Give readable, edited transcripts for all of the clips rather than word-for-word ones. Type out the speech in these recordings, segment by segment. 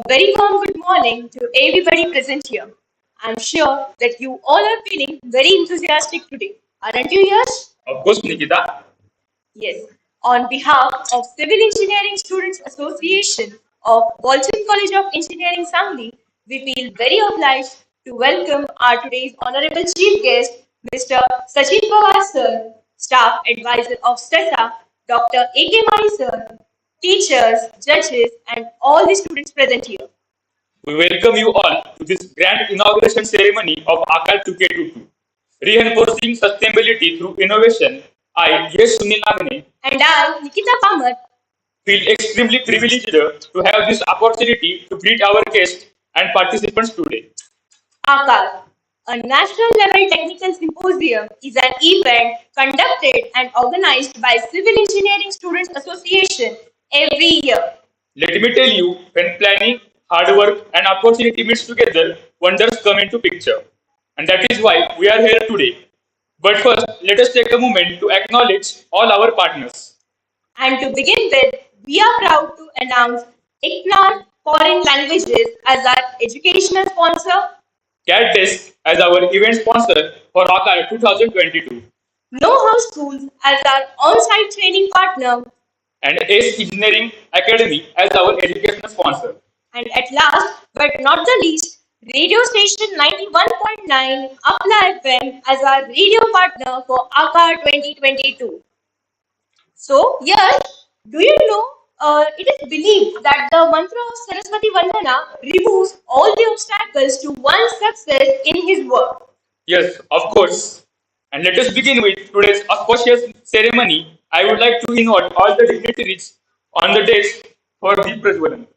Very warm good morning to everybody present here. I'm sure that you all are feeling very enthusiastic today. Aren't you, Yash? Of course, Nikita. Yes. On behalf of Civil Engineering Students Association of Walton College of Engineering Sangli, we feel very obliged to welcome our today's honorable chief guest, Mr. Sachin Pawar sir, staff advisor of STESA, Dr. A.K. Mani sir, teachers, judges, and all the students present here. We welcome you all to this grand inauguration ceremony of AAKAR 2K22. Reinforcing sustainability through innovation, I, yes, Sunil Nagne, And I, Nikita Kamath, feel extremely privileged to have this opportunity to greet our guests and participants today. AAKAR, a national level technical symposium, is an event conducted and organized by Civil Engineering Students Association every year. Let me tell you, when planning, hard work, and opportunity meets together, wonders come into picture. And that is why we are here today. But first, let us take a moment to acknowledge all our partners. And to begin with, we are proud to announce ICNAR Foreign Languages as our educational sponsor, CAT Desk as our event sponsor for AAKAR 2022, Know How Schools as our on-site training partner, and ACE Engineering Academy as our educational sponsor. and at last but not the least, radio station 91.9 Apla FM as our radio partner for AAKAR 2022. So, yes, do you know it is believed that the mantra of Saraswati Vandana removes all the obstacles to one's success in his work. Yes, of course. And let us begin with today's auspicious ceremony. I would like to invite all the dignitaries on the desk for Deep Prajwalan.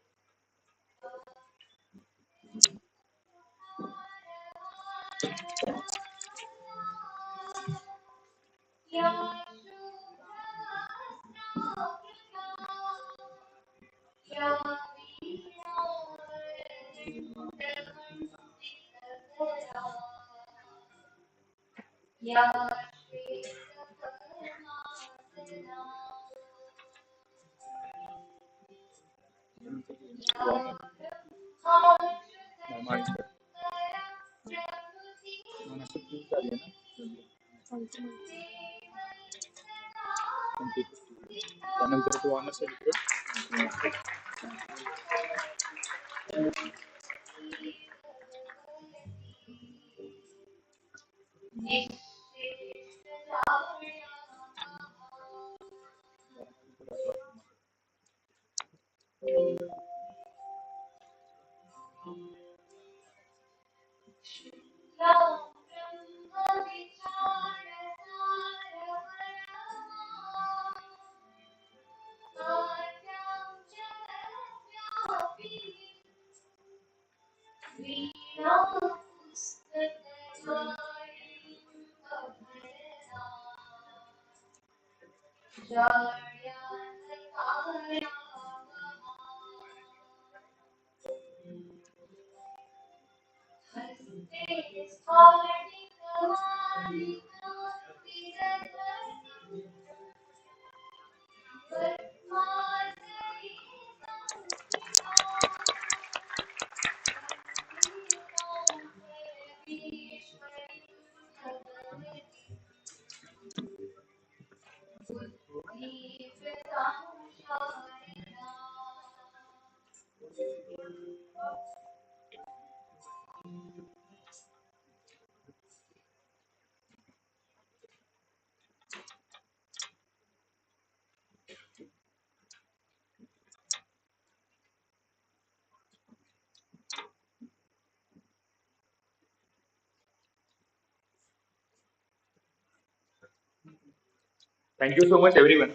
Thank you so much, everyone.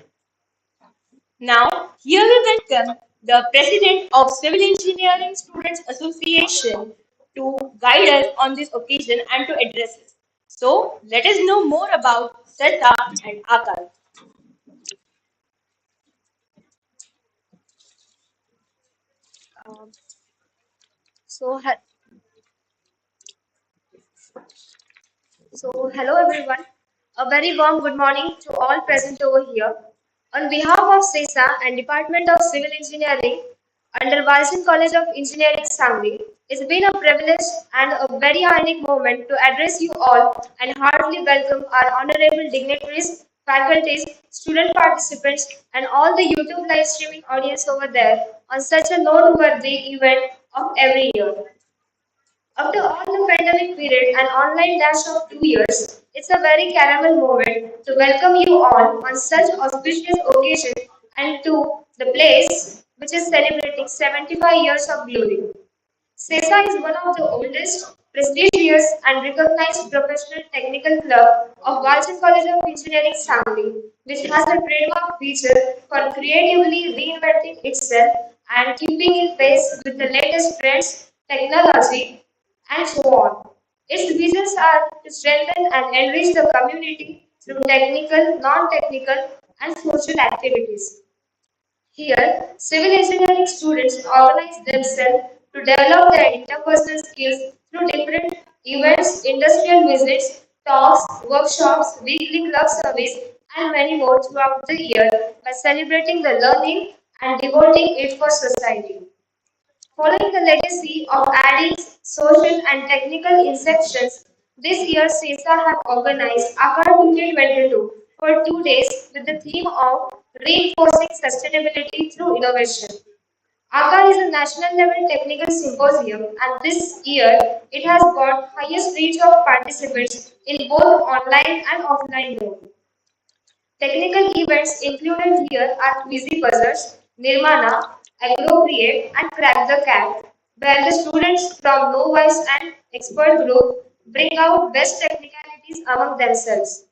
Now, here we welcome the President of Civil Engineering Students Association to guide us on this occasion and to address it. So, let us know more about SETA and AAKAR. Um, so, ha- Hello everyone. A very warm good morning to all present over here. On behalf of CESA and Department of Civil Engineering under Walson College of Engineering, Sangli, it's been a privilege and a very ironic moment to address you all and heartily welcome our honorable dignitaries, faculties, student participants, and all the YouTube live streaming audience over there on such a noteworthy event of every year. After all the pandemic period and online dash of 2 years, it's a very caramel moment to welcome you all on such auspicious occasion and to the place which is celebrating 75 years of glory. CESA is one of the oldest, prestigious and recognized professional technical club of Walton College of Engineering, Sangli, which has a trademark feature for creatively reinventing itself and keeping in pace with the latest trends, technology, and so on. Its visions are to strengthen and enrich the community through technical, non-technical, and social activities. Here, civil engineering students organize themselves to develop their interpersonal skills through different events, industrial visits, talks, workshops, weekly club service, and many more throughout the year by celebrating the learning and devoting it for society. Following the legacy of adding social and technical inceptions, this year CESA have organized AAKAR 2022 for 2 days with the theme of reinforcing sustainability through innovation. AAKAR is a national level technical symposium and this year it has got highest reach of participants in both online and offline mode. Technical events included here are Quizy Buzzers, Nirmana, Appropriate, and Crack the Cat, where the students from novice and expert group bring out best technicalities among themselves.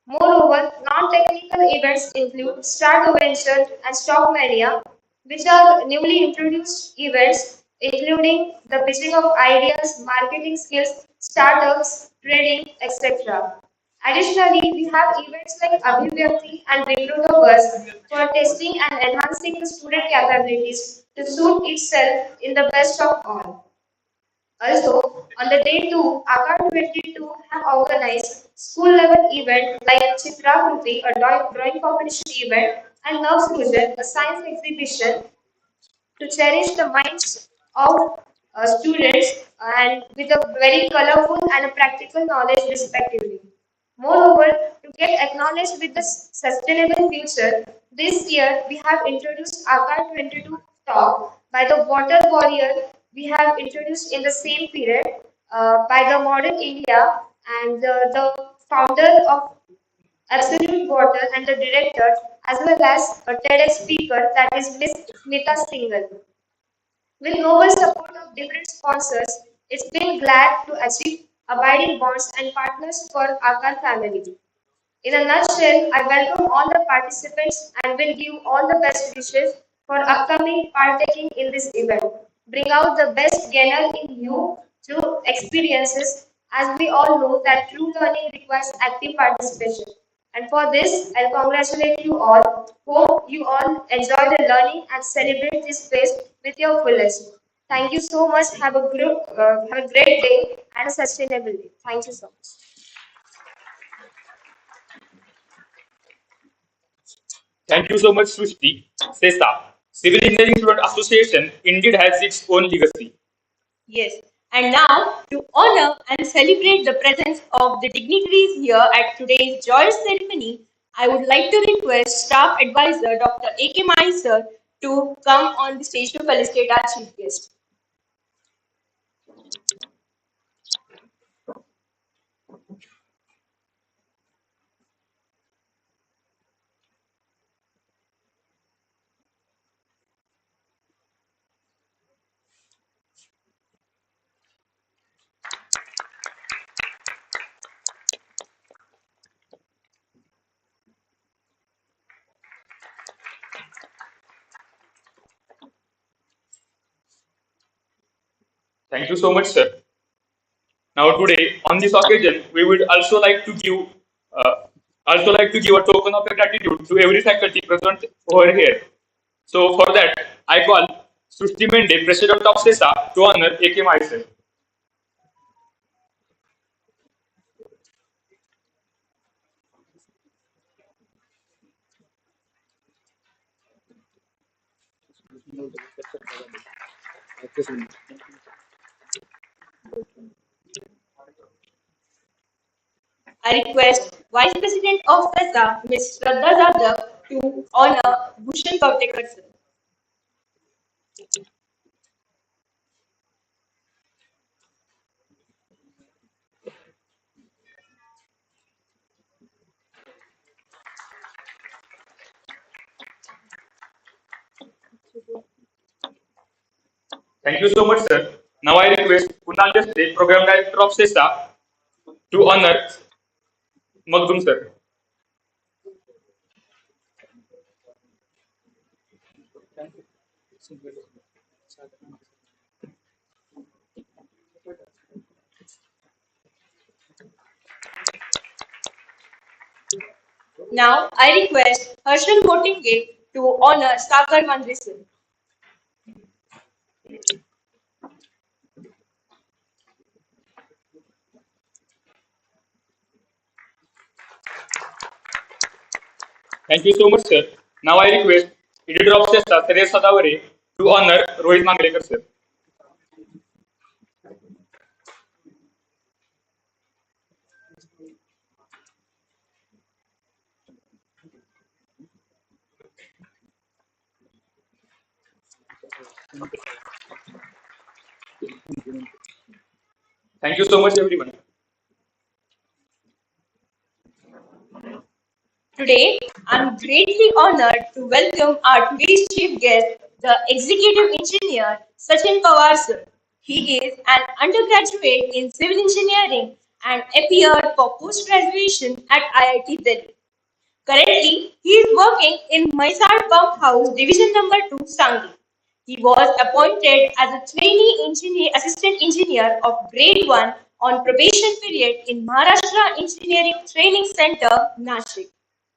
Moreover, non-technical events include Start Venture and Stock Mania, which are newly introduced events including the pitching of ideas, marketing skills, startups, trading, etc. Additionally, we have events like Abhivyakti and Recruiter Buzz for testing and enhancing the student capabilities to suit itself in the best of all. Also, on the day 2, AAKAR 22 have organized school-level event like Chitrakriti, a drawing competition event, and Nerve Fusion, a science exhibition to cherish the minds of students and with a very colorful and a practical knowledge respectively. Moreover, to get acknowledged with the sustainable future, this year we have introduced AAKAR 22 talk by the water warrior we have introduced in the same period by the modern India and the founder of Absolute Water and the director as well as a TEDx speaker that is Miss Smita Singhal. With noble support of different sponsors, it's been glad to achieve abiding bonds and partners for AAKAR family. In a nutshell, I welcome all the participants and will give all the best wishes for upcoming partaking in this event. Bring out the best gainer in you through experiences, as we all know that true learning requires active participation. And for this, I'll congratulate you all. Hope you all enjoy the learning and celebrate this fest with your fullest. Thank you so much. Have a great day and a sustainable day. Thank you so much. Thank you so much, Srushti. CESA, Civil Engineering Student Association, indeed has its own legacy. Yes. And now, to honor and celebrate the presence of the dignitaries here at today's joyous ceremony, I would like to request Staff Advisor Dr. A.K. Mai sir to come on the stage to felicitate our chief guest. Thank you so much, sir. Now, today, on this occasion, we would uh, also like to give a token of gratitude to every faculty present over here. So, for that, I call Srushti Mende, President of CESA, to honor AK myself. I request Vice President of PESA, Ms. Shraddha Jadhav, to honor Bhushan Kautekar sir. Thank you so much, sir. Now, I request Kunal Desde, Program Director of CESA, to honor Magdum sir. Now, I request Harshal Motinge to honor Sakar Mandri sir. Thank you so much, sir. Now, I request Editor of CESA, Teres Sadavare, to honor Rohit Manglekar sir. Thank you so much, everyone. Today, I'm greatly honored to welcome our today's chief guest, the Executive Engineer Sachin Pawar sir. He is an undergraduate in civil engineering and appeared for post-graduation at IIT Delhi. Currently, he is working in Mysar Pump House Division Number 2, Sangli. He was appointed as a assistant engineer of grade 1 on probation period in Maharashtra Engineering Training Center, Nashik.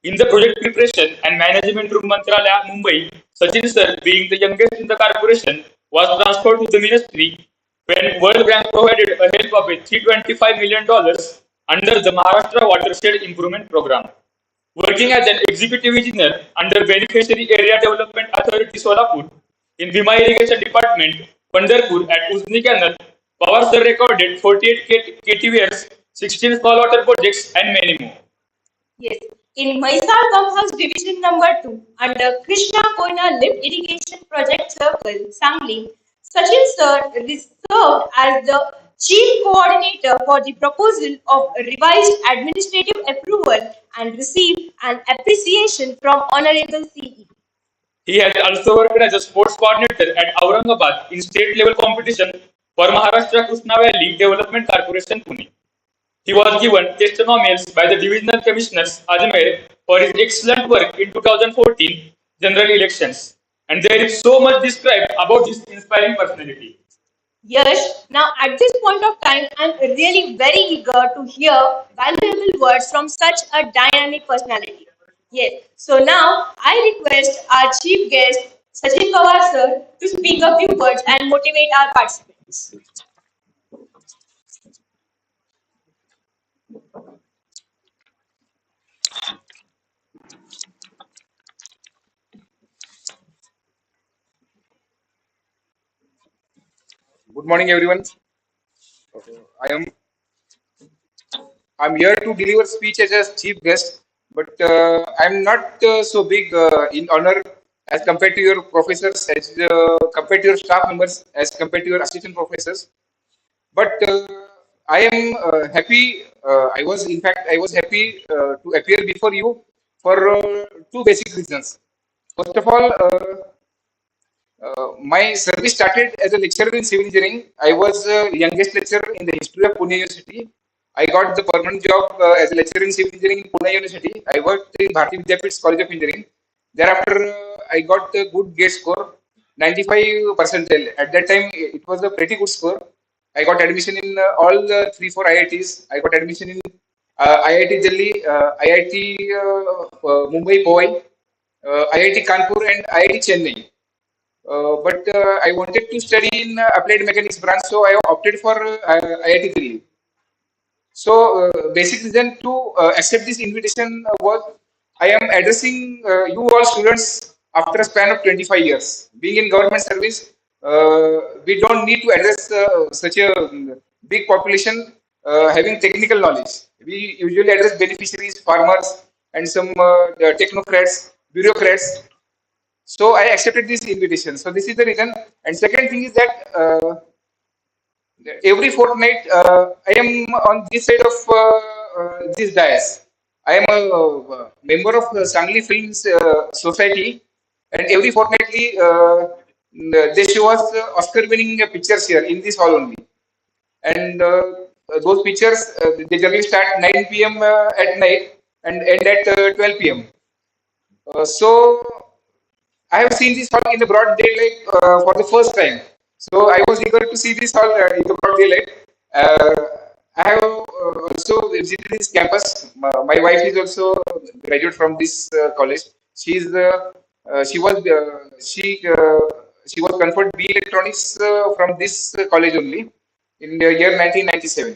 In the project preparation and management room Mantralaya, Mumbai, Sachin sir, being the youngest in the corporation, was transferred to the ministry when World Bank provided a help of $325 million under the Maharashtra Watershed Improvement Program. Working as an executive engineer under Beneficiary Area Development Authority Solapur in Bhima Irrigation Department, Pandarpur at Uzni Canal, Pawar sir recorded 48 KTVRs, 16 small water projects, and many more. Yes, in Mysar Pump House Division Number 2, under Krishna Koina Lift Irrigation Project Circle, Sangli, Sachin sir served as the Chief Coordinator for the proposal of revised administrative approval and received an appreciation from Honorable CE. He has also worked as a sports coordinator at Aurangabad in state level competition for Maharashtra Krishna Valley Development Corporation Pune. He was given testimonials by the divisional commissioners Ajmer for his excellent work in 2014 general elections. And there is so much described about this inspiring personality. Yash, now at this point of time, I'm really very eager to hear valuable words from such a dynamic personality. Yes. So now I request our chief guest Sachin Pawar sir to speak a few words and motivate our participants. Good morning, everyone. I am I'm here to deliver speech as a chief guest, but I'm not so big in honor as compared to your professors, as compared to your staff members, as compared to your assistant professors. But I am happy. I was happy to appear before you for two basic reasons. First of all, my service started as a lecturer in civil engineering. I was youngest lecturer in the history of Pune University. I got the permanent job as a lecturer in civil engineering in Pune University. I worked in Bharati Vidyapit's College of Engineering. Thereafter, I got a good gate score, 95 percentile. At that time, it was a pretty good score. I got admission in all the three, four IITs. I got admission in IIT Delhi, IIT Mumbai, Powai, IIT Kanpur, and IIT Chennai. But I wanted to study in applied mechanics branch, so I opted for IIT Delhi. So, basic reason to accept this invitation was I am addressing you all students after a span of 25 years. Being in government service, we don't need to address such a big population having technical knowledge. We usually address beneficiaries, farmers, and some technocrats, bureaucrats. So I accepted this invitation. So this is the reason. And second thing is that every fortnight I am on this side of this dais. I am a member of the Sangli Films Society, and every fortnightly they show us Oscar-winning pictures here in this hall only. And those pictures they generally start 9 p.m. At night and end at 12 p.m. So I have seen this hall in the broad daylight for the first time. So I was eager to see this hall in the broad daylight. Uh, I have also visited this campus. My wife is also graduate from this college. She was conferred B Electronics from this college only in the year 1997.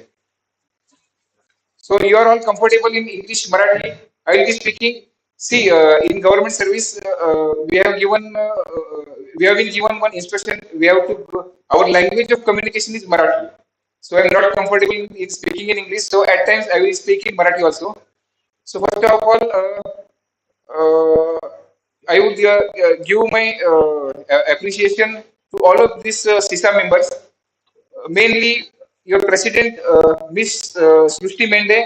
So you are all comfortable in English, Marathi. I will be speaking. See, in government service, we have been given one instruction. We have to our language of communication is Marathi. So I'm not comfortable in speaking in English. So at times I will speak in Marathi also. So first of all, I would give my appreciation to all of these CISA members, mainly your president, Miss Srushti Mende,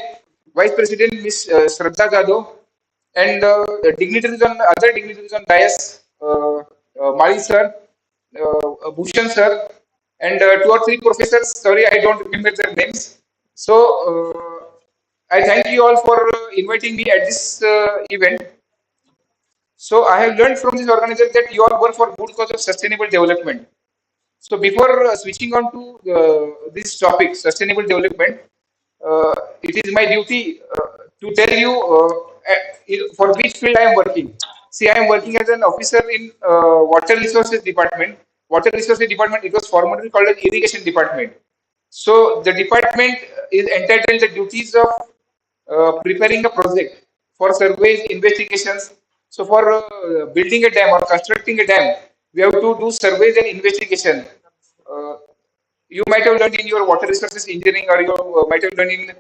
Vice President Miss Shraddha Jadhav, and other dignitaries on dais, Mali sir, Bhushan sir, and two or three professors. Sorry, I don't remember their names. So I thank you all for inviting me at this event. So I have learned from this organizer that you all work for good cause of sustainable development. So before switching on to this topic, sustainable development, it is my duty to tell you for which field I am working. See, I am working as an officer in water resources department. Water resources department, it was formerly called as irrigation department. So the department is entitled the duties of preparing a project for surveys, investigations. So for building a dam or constructing a dam, we have to do surveys and investigation. Uh, you might have learned in your water resources engineering, or you might have learned in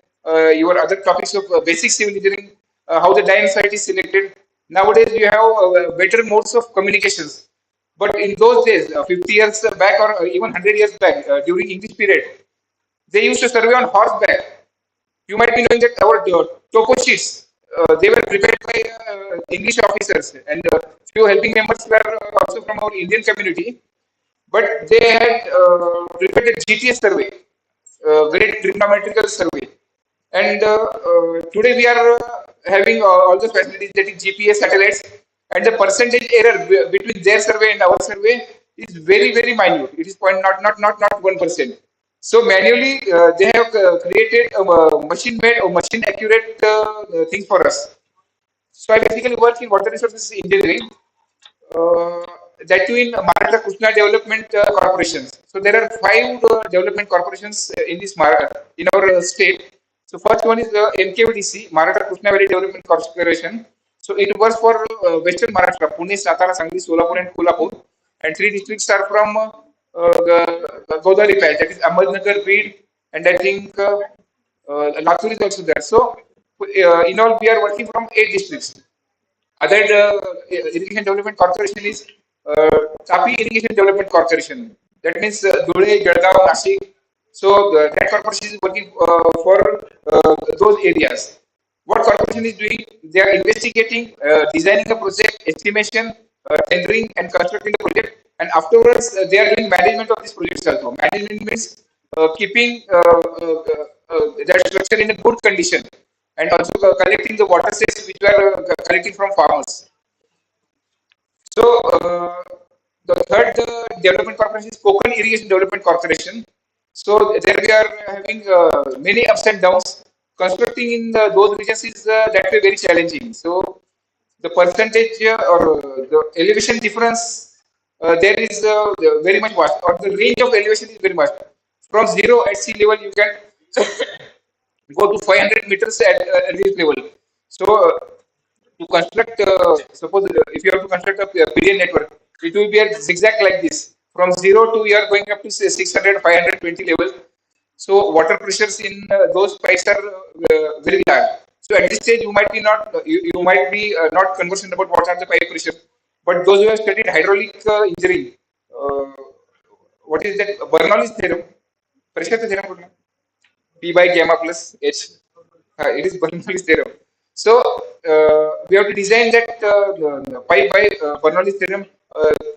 your other topics of basic civil engineering, how the dam site is selected. Nowadays, you have better modes of communications. But in those days, 50 years back or even 100 years back, during English period, they used to survey on horseback. You might be knowing that our topo sheets, they were prepared by English officers, and few helping members were also from our Indian community. But they had prepared a GTS survey, Great Trigonometrical Survey. And today we are having all the facilities, that is GPS satellites, and the percentage error between their survey and our survey is very, very minute. It is point not 1%. So manually they have created a machine made or machine accurate thing for us. So I basically work in water resources engineering, uh, that too in Maratha Krishna Development Corporations. So there are five development corporations in our state. So first one is MKVDC, Maratha Krishna Valley Development Corporation. So it works for Western Maharashtra, Pune, Satara, Sangli, Solapur, and Kolhapur. And three districts are from Godavari patch, that is Ahmednagar, Beed, and I think Latur is also there. So in all, we are working from eight districts. Other irrigation development corporation is Tapi Irrigation Development Corporation. That means Dhule, Jalgaon, Nashik. So that corporation is working for those areas. What corporation is doing? They are investigating, designing the project, estimation, tendering, and constructing the project. And afterwards, they are doing management of this project also. Management means keeping that structure in a good condition, and also collecting the water sets which are collecting from farmers. So the third development corporation is Kokan Irrigation Development Corporation. So there we are having many ups and downs. Constructing in those regions is that way very challenging. So the percentage or the elevation difference there is very much vast, or the range of elevation is very much. From zero at sea level, you can go to 500 meters at this level. So to construct, suppose if you have to construct a PDN network, it will be a zigzag like this. From zero to you are going up to say 600, 520 level. So water pressures in those pipes are very large. So at this stage, you might be you might be not conversant about what are the pipe pressure, but those who have studied hydraulic engineering, uh, what is that Bernoulli's theorem? Pressure theorem. P by gamma plus H. It is Bernoulli's theorem. So we have to design that pi by Bernoulli's theorem.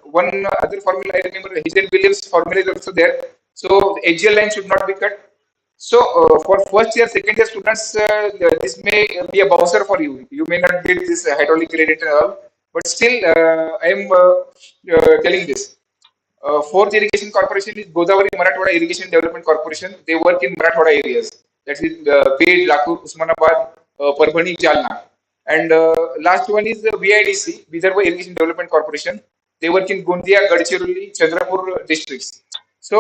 One other formula I remember, Hidden Williams formula is also there. So the axial line should not be cut. So for first year, second year students, this may be a bouncer for you. You may not get this hydraulic gradient and all, but still I am telling this. Fourth irrigation corporation is Godavari Marathwada Irrigation Development Corporation. They work in Marathwada areas. That is Bed, Latur, Usmanabad, Parbhani, Jalna. And last one is the VIDC, Vidarbha Irrigation Development Corporation. They work in Gondia, Gadchiroli, Chandrapur districts. So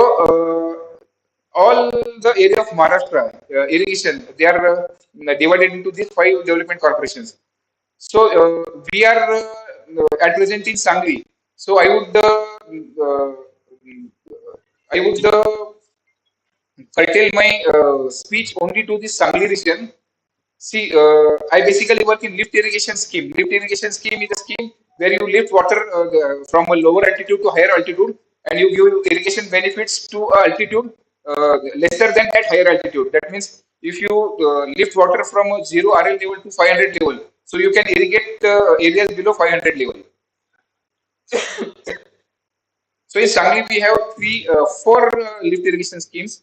all the area of Maharashtra irrigation, they are divided into these five development corporations. So we are at present in Sangli. So I would curtail my speech only to this Sangli region. See, I basically work in lift irrigation scheme. Lift irrigation scheme is a scheme where you lift water from a lower altitude to higher altitude, and you give irrigation benefits to altitude lesser than that higher altitude. That means if you lift water from a 0 RL level to 500 level, so you can irrigate areas below 500 level. So in Sangli we have four lift irrigation schemes.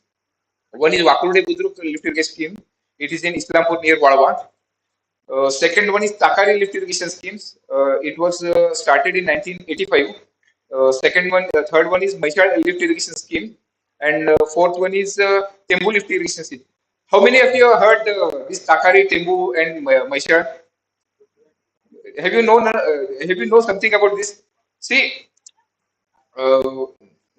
One is Wakurude Budruk lift irrigation scheme. It is in Islampur near Walwa. Second one is Takari lift irrigation schemes. It was started in 1985. Third one is Maishal lift irrigation scheme, and fourth one is Tembu lift irrigation scheme. How many of you have heard this Takari, Tembu, and Maishal? Have you known? Have you know something about this? See, uh,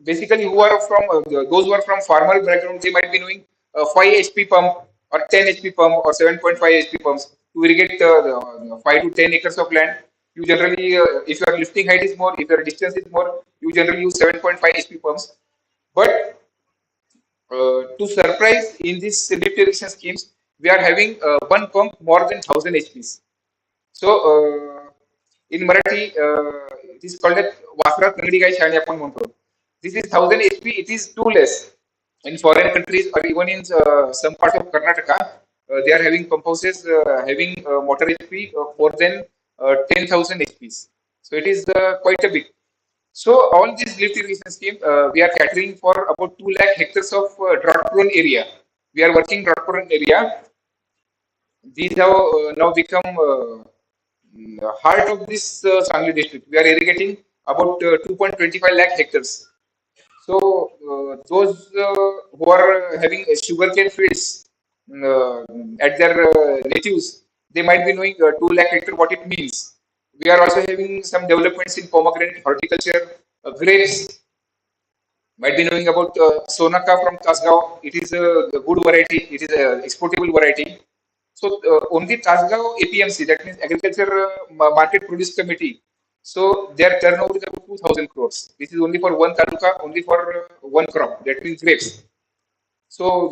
basically who are from those who are from farmer background, they might be knowing 5 HP pump or 10 HP pump or 7.5 HP pumps to irrigate 5 to 10 acres of land. You generally if your lifting height is more, if your distance is more, you generally use 7.5 HP pumps. But to surprise, in these lift irrigation schemes, we are having one pump more than 1000 HPs. So in Marathi, it is called as वासरात नगडी गाय शाणी आपण म्हणतो. This is 1000 HP. It is too less. In foreign countries or even in some parts of Karnataka, they are having pump houses having motor HP more than 10,000 HPs. So it is quite a big. So all these lift irrigation scheme, we are catering for about 2 lakh hectares of drought prone area. We are working drought prone area. These have now become heart of this Sangli district. We are irrigating about 2.25 lakh hectares. So those who are having sugarcane fields at their natives, they might be knowing 2 lakh hectare what it means. We are also having some developments in pomegranate horticulture, grapes. Might be knowing about Sonaka from Tasgaon. It is a good variety. It is a exportable variety. So only Tasgaon APMC, that means Agriculture Market Produce Committee. So their turnover is about 2,000 crores. This is only for one taluka, only for one crop. That means grapes. So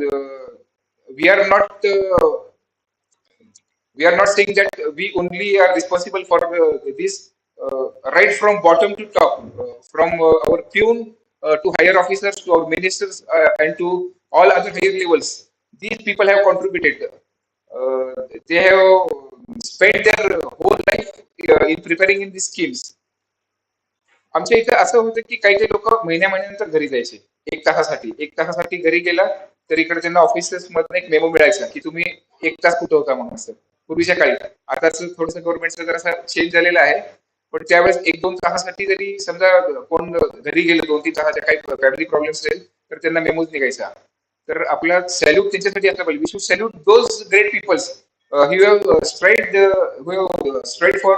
we are not we are not saying that we only are responsible for this right from bottom to top, from our peon to higher officers to our ministers and to all other higher levels. These people have contributed. They have spent their whole life in preparing in these schemes. आमच्या इथे असं होतं की काही काही लोक महिन्या महिन्यानंतर घरी जायचे 1 तासासाठी घरी गेला तर इकडे त्यांना ऑफिसेस मधून एक मेमो मिळायचा की तुम्ही 1 तास कुठं होता म्हणून असं पूर्वीच्या काळी. आताच थोडंसं गव्हर्नमेंटचं जरा चेंज झालेलं आहे, पण त्यावेळेस 1-2 तासासाठी जरी समजा कोण घरी गेलं 2-3 तासाच्या काही फॅमिली प्रॉब्लेम्स असेल तर त्यांना मेमोज निघायचा. तर आपला सॅल्यूट त्यांच्यासाठी असला पाहिजे. We should salute those great peoples who have strived for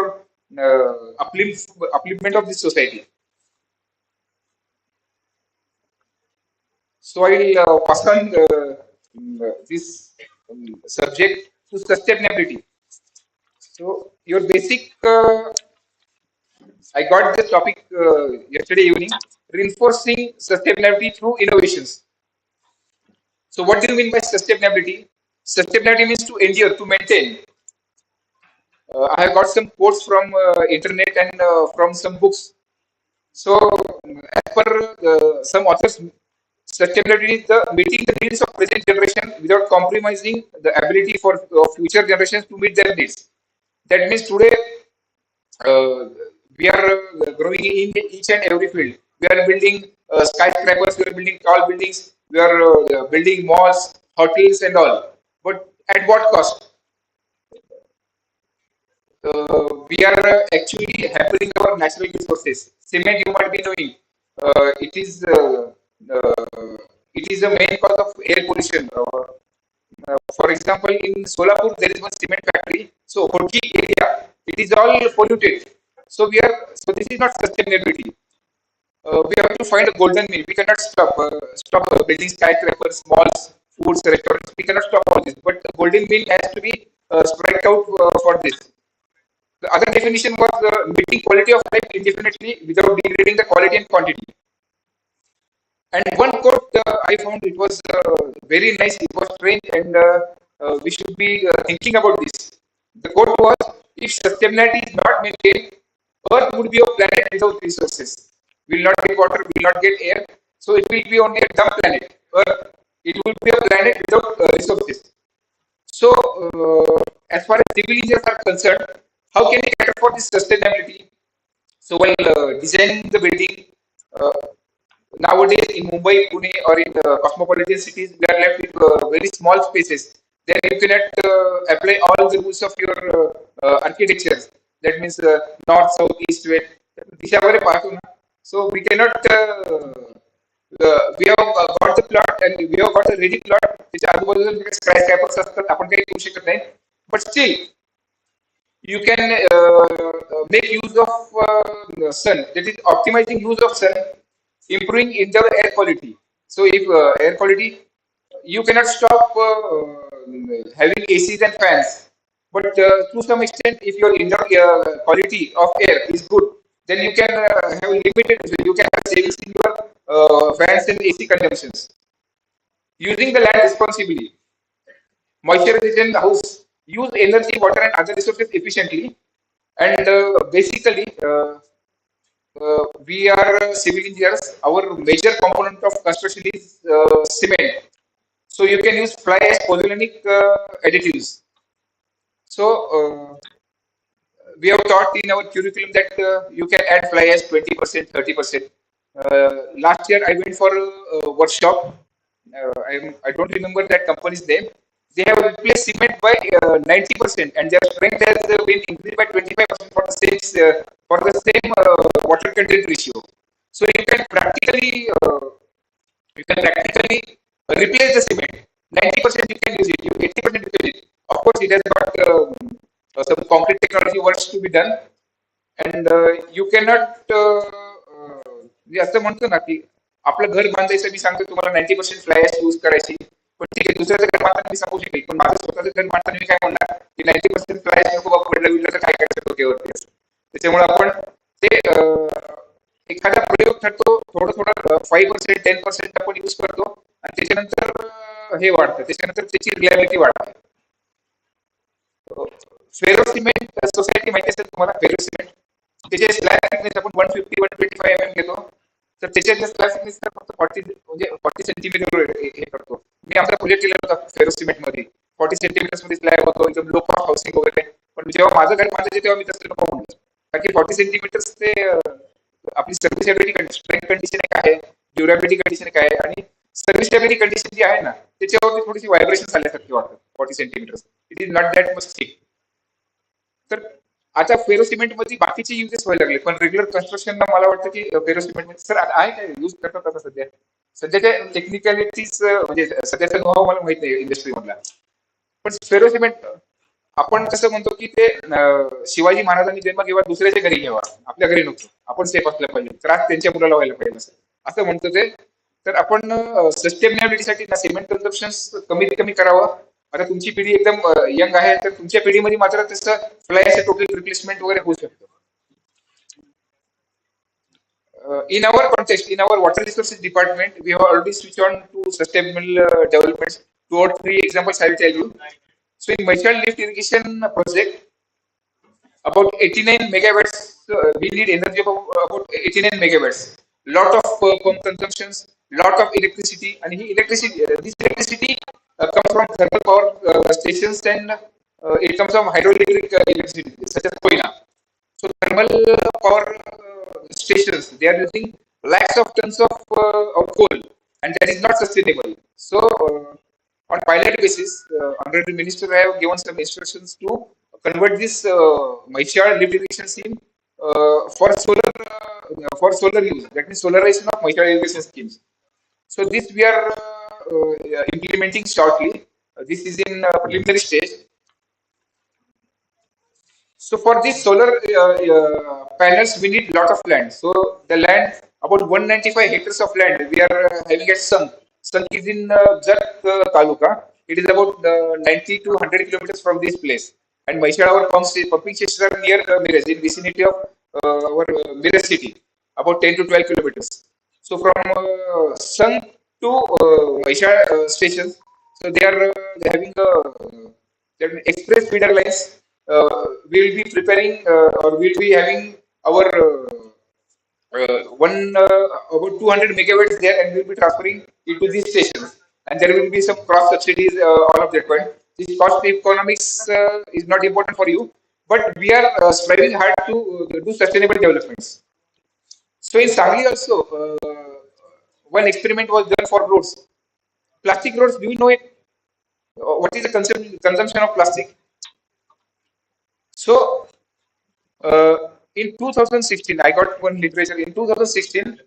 upliftment of this society. So I'll pass on this subject to sustainability. So your basic, I got this topic yesterday evening, reinforcing sustainability through innovations. So what do you mean by sustainability? Sustainability means to endure, to maintain. I have got some quotes from internet and from some books. So, as per some authors, sustainability is the meeting the needs of present generation without compromising the ability for future generations to meet their needs. That means today uh, we are growing in each and every field. We are building skyscrapers, we are building tall buildings, we are building malls, hotels, and all. But at what cost? We are actually hampering our natural resources. Cement, you might be knowing, uh, it is uh, it is the main cause of air pollution. For example, in Solapur, there is one cement factory. So, Hodki area, it is all polluted. So this is not sustainability. We have to find a golden mean. We cannot stop building skyscrapers, malls, foods, restaurants. We cannot stop all this. But the golden mean has to be strike out for this. The other definition was meeting quality of life indefinitely without degrading the quality and quantity. And one quote I found it was very nice. It was strange, and we should be thinking about this. The quote was, "If sustainability is not maintained, Earth would be a planet without resources. We will not get water, we will not get air, so it will be only a dumb planet. Earth. It will be a planet without resources." So, as far as civil engineers are concerned, how can we cater for this sustainability? So, while designing the building, uh, nowadays in Mumbai, Pune, or in cosmopolitan cities, we are left with very small spaces. Then you cannot apply all the rules of your architecture. That means north, south, east, west. दिशावरे पाहतो ना. So we cannot. We have got the plot and we have got a ready plot. त्याच्या आजूबाजूला sky स्क्रॅपर्स असतात. आपण काही करू शकत नाही. But still, you can make use of sun. That is optimizing use of sun, improving indoor air quality. So if air quality, you cannot stop having ACs and fans, but to some extent, if your indoor quality of air is good, then you can have limited. You can have savings in your fans and AC consumptions. Using the land responsibly, moisturization the house, use energy, water, and other resources efficiently, and basically. We are civil engineers. Our major component of construction is cement. So you can use fly ash pozzolanic additives. So we have taught in our curriculum that you can add fly ash 20%, 30%. Last year I went for a workshop. I don't remember that company's name. They have replaced cement by 90%, and their strength has been increased by 25% for the same water content ratio. So you can practically replace the cement. 90% you can use it. 80% you can use it. Of course, it has got some concrete technology works to be done, and you cannot म्हणजे असं म्हणतो ना की आपलं घर बांधायचं मी सांगतो तुम्हाला 90% फ्लाय ऍश यूज करायची, पण ठीक आहे दुसऱ्याचं घर बांधताना मी सांगू शकेल, पण माझं स्वतःचं घर बांधताना मी काय म्हणणार की 90% फ्लाय ऍश नको बाबा पडलं बिडलं तर काय करायचं डोक्यावरती असं. त्याच्यामुळे आपण ते एखादा प्रयोग ठरतो थोडं थोडं 5% 10% आपण यूज करतो आणि त्याच्यानंतर हे वाढतं, त्याच्यानंतर त्याची रिलायबिलिटी वाढते. फेरो सिमेंट सोसायटी माहिती असेल तुम्हाला, फेरो सिमेंट त्याचे स्लॅब थिकनेस आपण 150 125 mm घेतो, तर त्याच्यातल्या स्लॅब थिकनेस फक्त 40 म्हणजे 40 सेंटीमीटर हे करतो. मी आमचा प्रोजेक्ट केला होता फेरो सिमेंट मध्ये 40 सेंटीमीटर मध्ये स्लॅब होतो, एकदम लो कॉस्ट हाऊसिंग वगैरे. पण जेव्हा माझं घर बांधायचं तेव्हा मी तसं नको म्हणलं, कारण की 40 सेंटीमीटर ते आपली सर्व्हिसॅबिलिटी स्ट्रेंथ कंडिशन काय आहे, ड्युरेबिलिटी कंडिशन काय आहे आणि सर्व्हिसॅबिलिटी कंडिशन जी आहे ना त्याच्यावरती थोडीशी व्हायब्रेशन आल्यासारखी वाटतं 40 centimetre. It is not that much thick. तर आता फेरो सिमेंट मध्ये बाकीचे युजेस व्हायला लागले, पण रेग्युलर कन्स्ट्रक्शनला मला वाटतं की फेरो सिमेंट मध्ये सर आहे काय यूज करतात आता सध्या. सध्याच्या टेक्निकॅलिटीज म्हणजे सध्याचा अनुभव मला माहित नाही इंडस्ट्री मधला, पण फेरो सिमेंट आपण कसं म्हणतो की ते शिवाजी महाराजांनी जन्म घेवा दुसऱ्याच्या घरी घ्यावा, आपल्या घरी नको, आपण सेफ असलं पाहिजे, त्रास त्यांच्या मुलाला व्हायला पाहिजे असं म्हणतो ते. तर आपण सस्टेनेबिलिटीसाठी ना सिमेंट कन्झम्पन कमीत कमी करावं. आता तुमची पिढी एकदम यंग आहे, तर तुमच्या पिढीमध्ये मात्र तसं फ्लायचे टोटल रिप्लेसमेंट वगैरे होऊ शकतं. In our context, in our water resources department, we have already switched on to sustainable developments. Two or three examples I will tell you. So in Maishal lift irrigation project, about 89 megawatts, we need energy of about 89 megawatts. Lot of pump consumptions, lot of electricity, and this electricity comes from thermal power stations, and it comes from hydroelectric electricity such as Koina. So thermal power stations, they are using lakhs of tons of coal, and that is not sustainable. So on pilot basis, honorable minister have given some instructions to convert this Maishar lift irrigation scheme for solar use. That means solarization of Maishar irrigation schemes. So this we are implementing shortly. This is in preliminary stage. So for these solar panels, we need lot of land. So the land, about 195 hectares of land, we are having at Sunk. Sunk is in Jat Taluka. It is about 90 to 100 kilometers from this place. And Maishad, our pumping stations are near Miraj, in vicinity of our Miraj city, about 10 to 12 kilometers. So from Sunk to Maishad stations, so they are having express feeder lines. We will be preparing or we will be having our one about 200 megawatts there, and we will be transferring into these stations. And there will be some cross subsidies, all of that point. This cost economics is not important for you, but we are striving hard to do sustainable developments. So in Sangli also, one experiment was done for roads. Plastic roads, do you know it? What is the consumption of plastic? So in 2016, I got one literature. In 2016,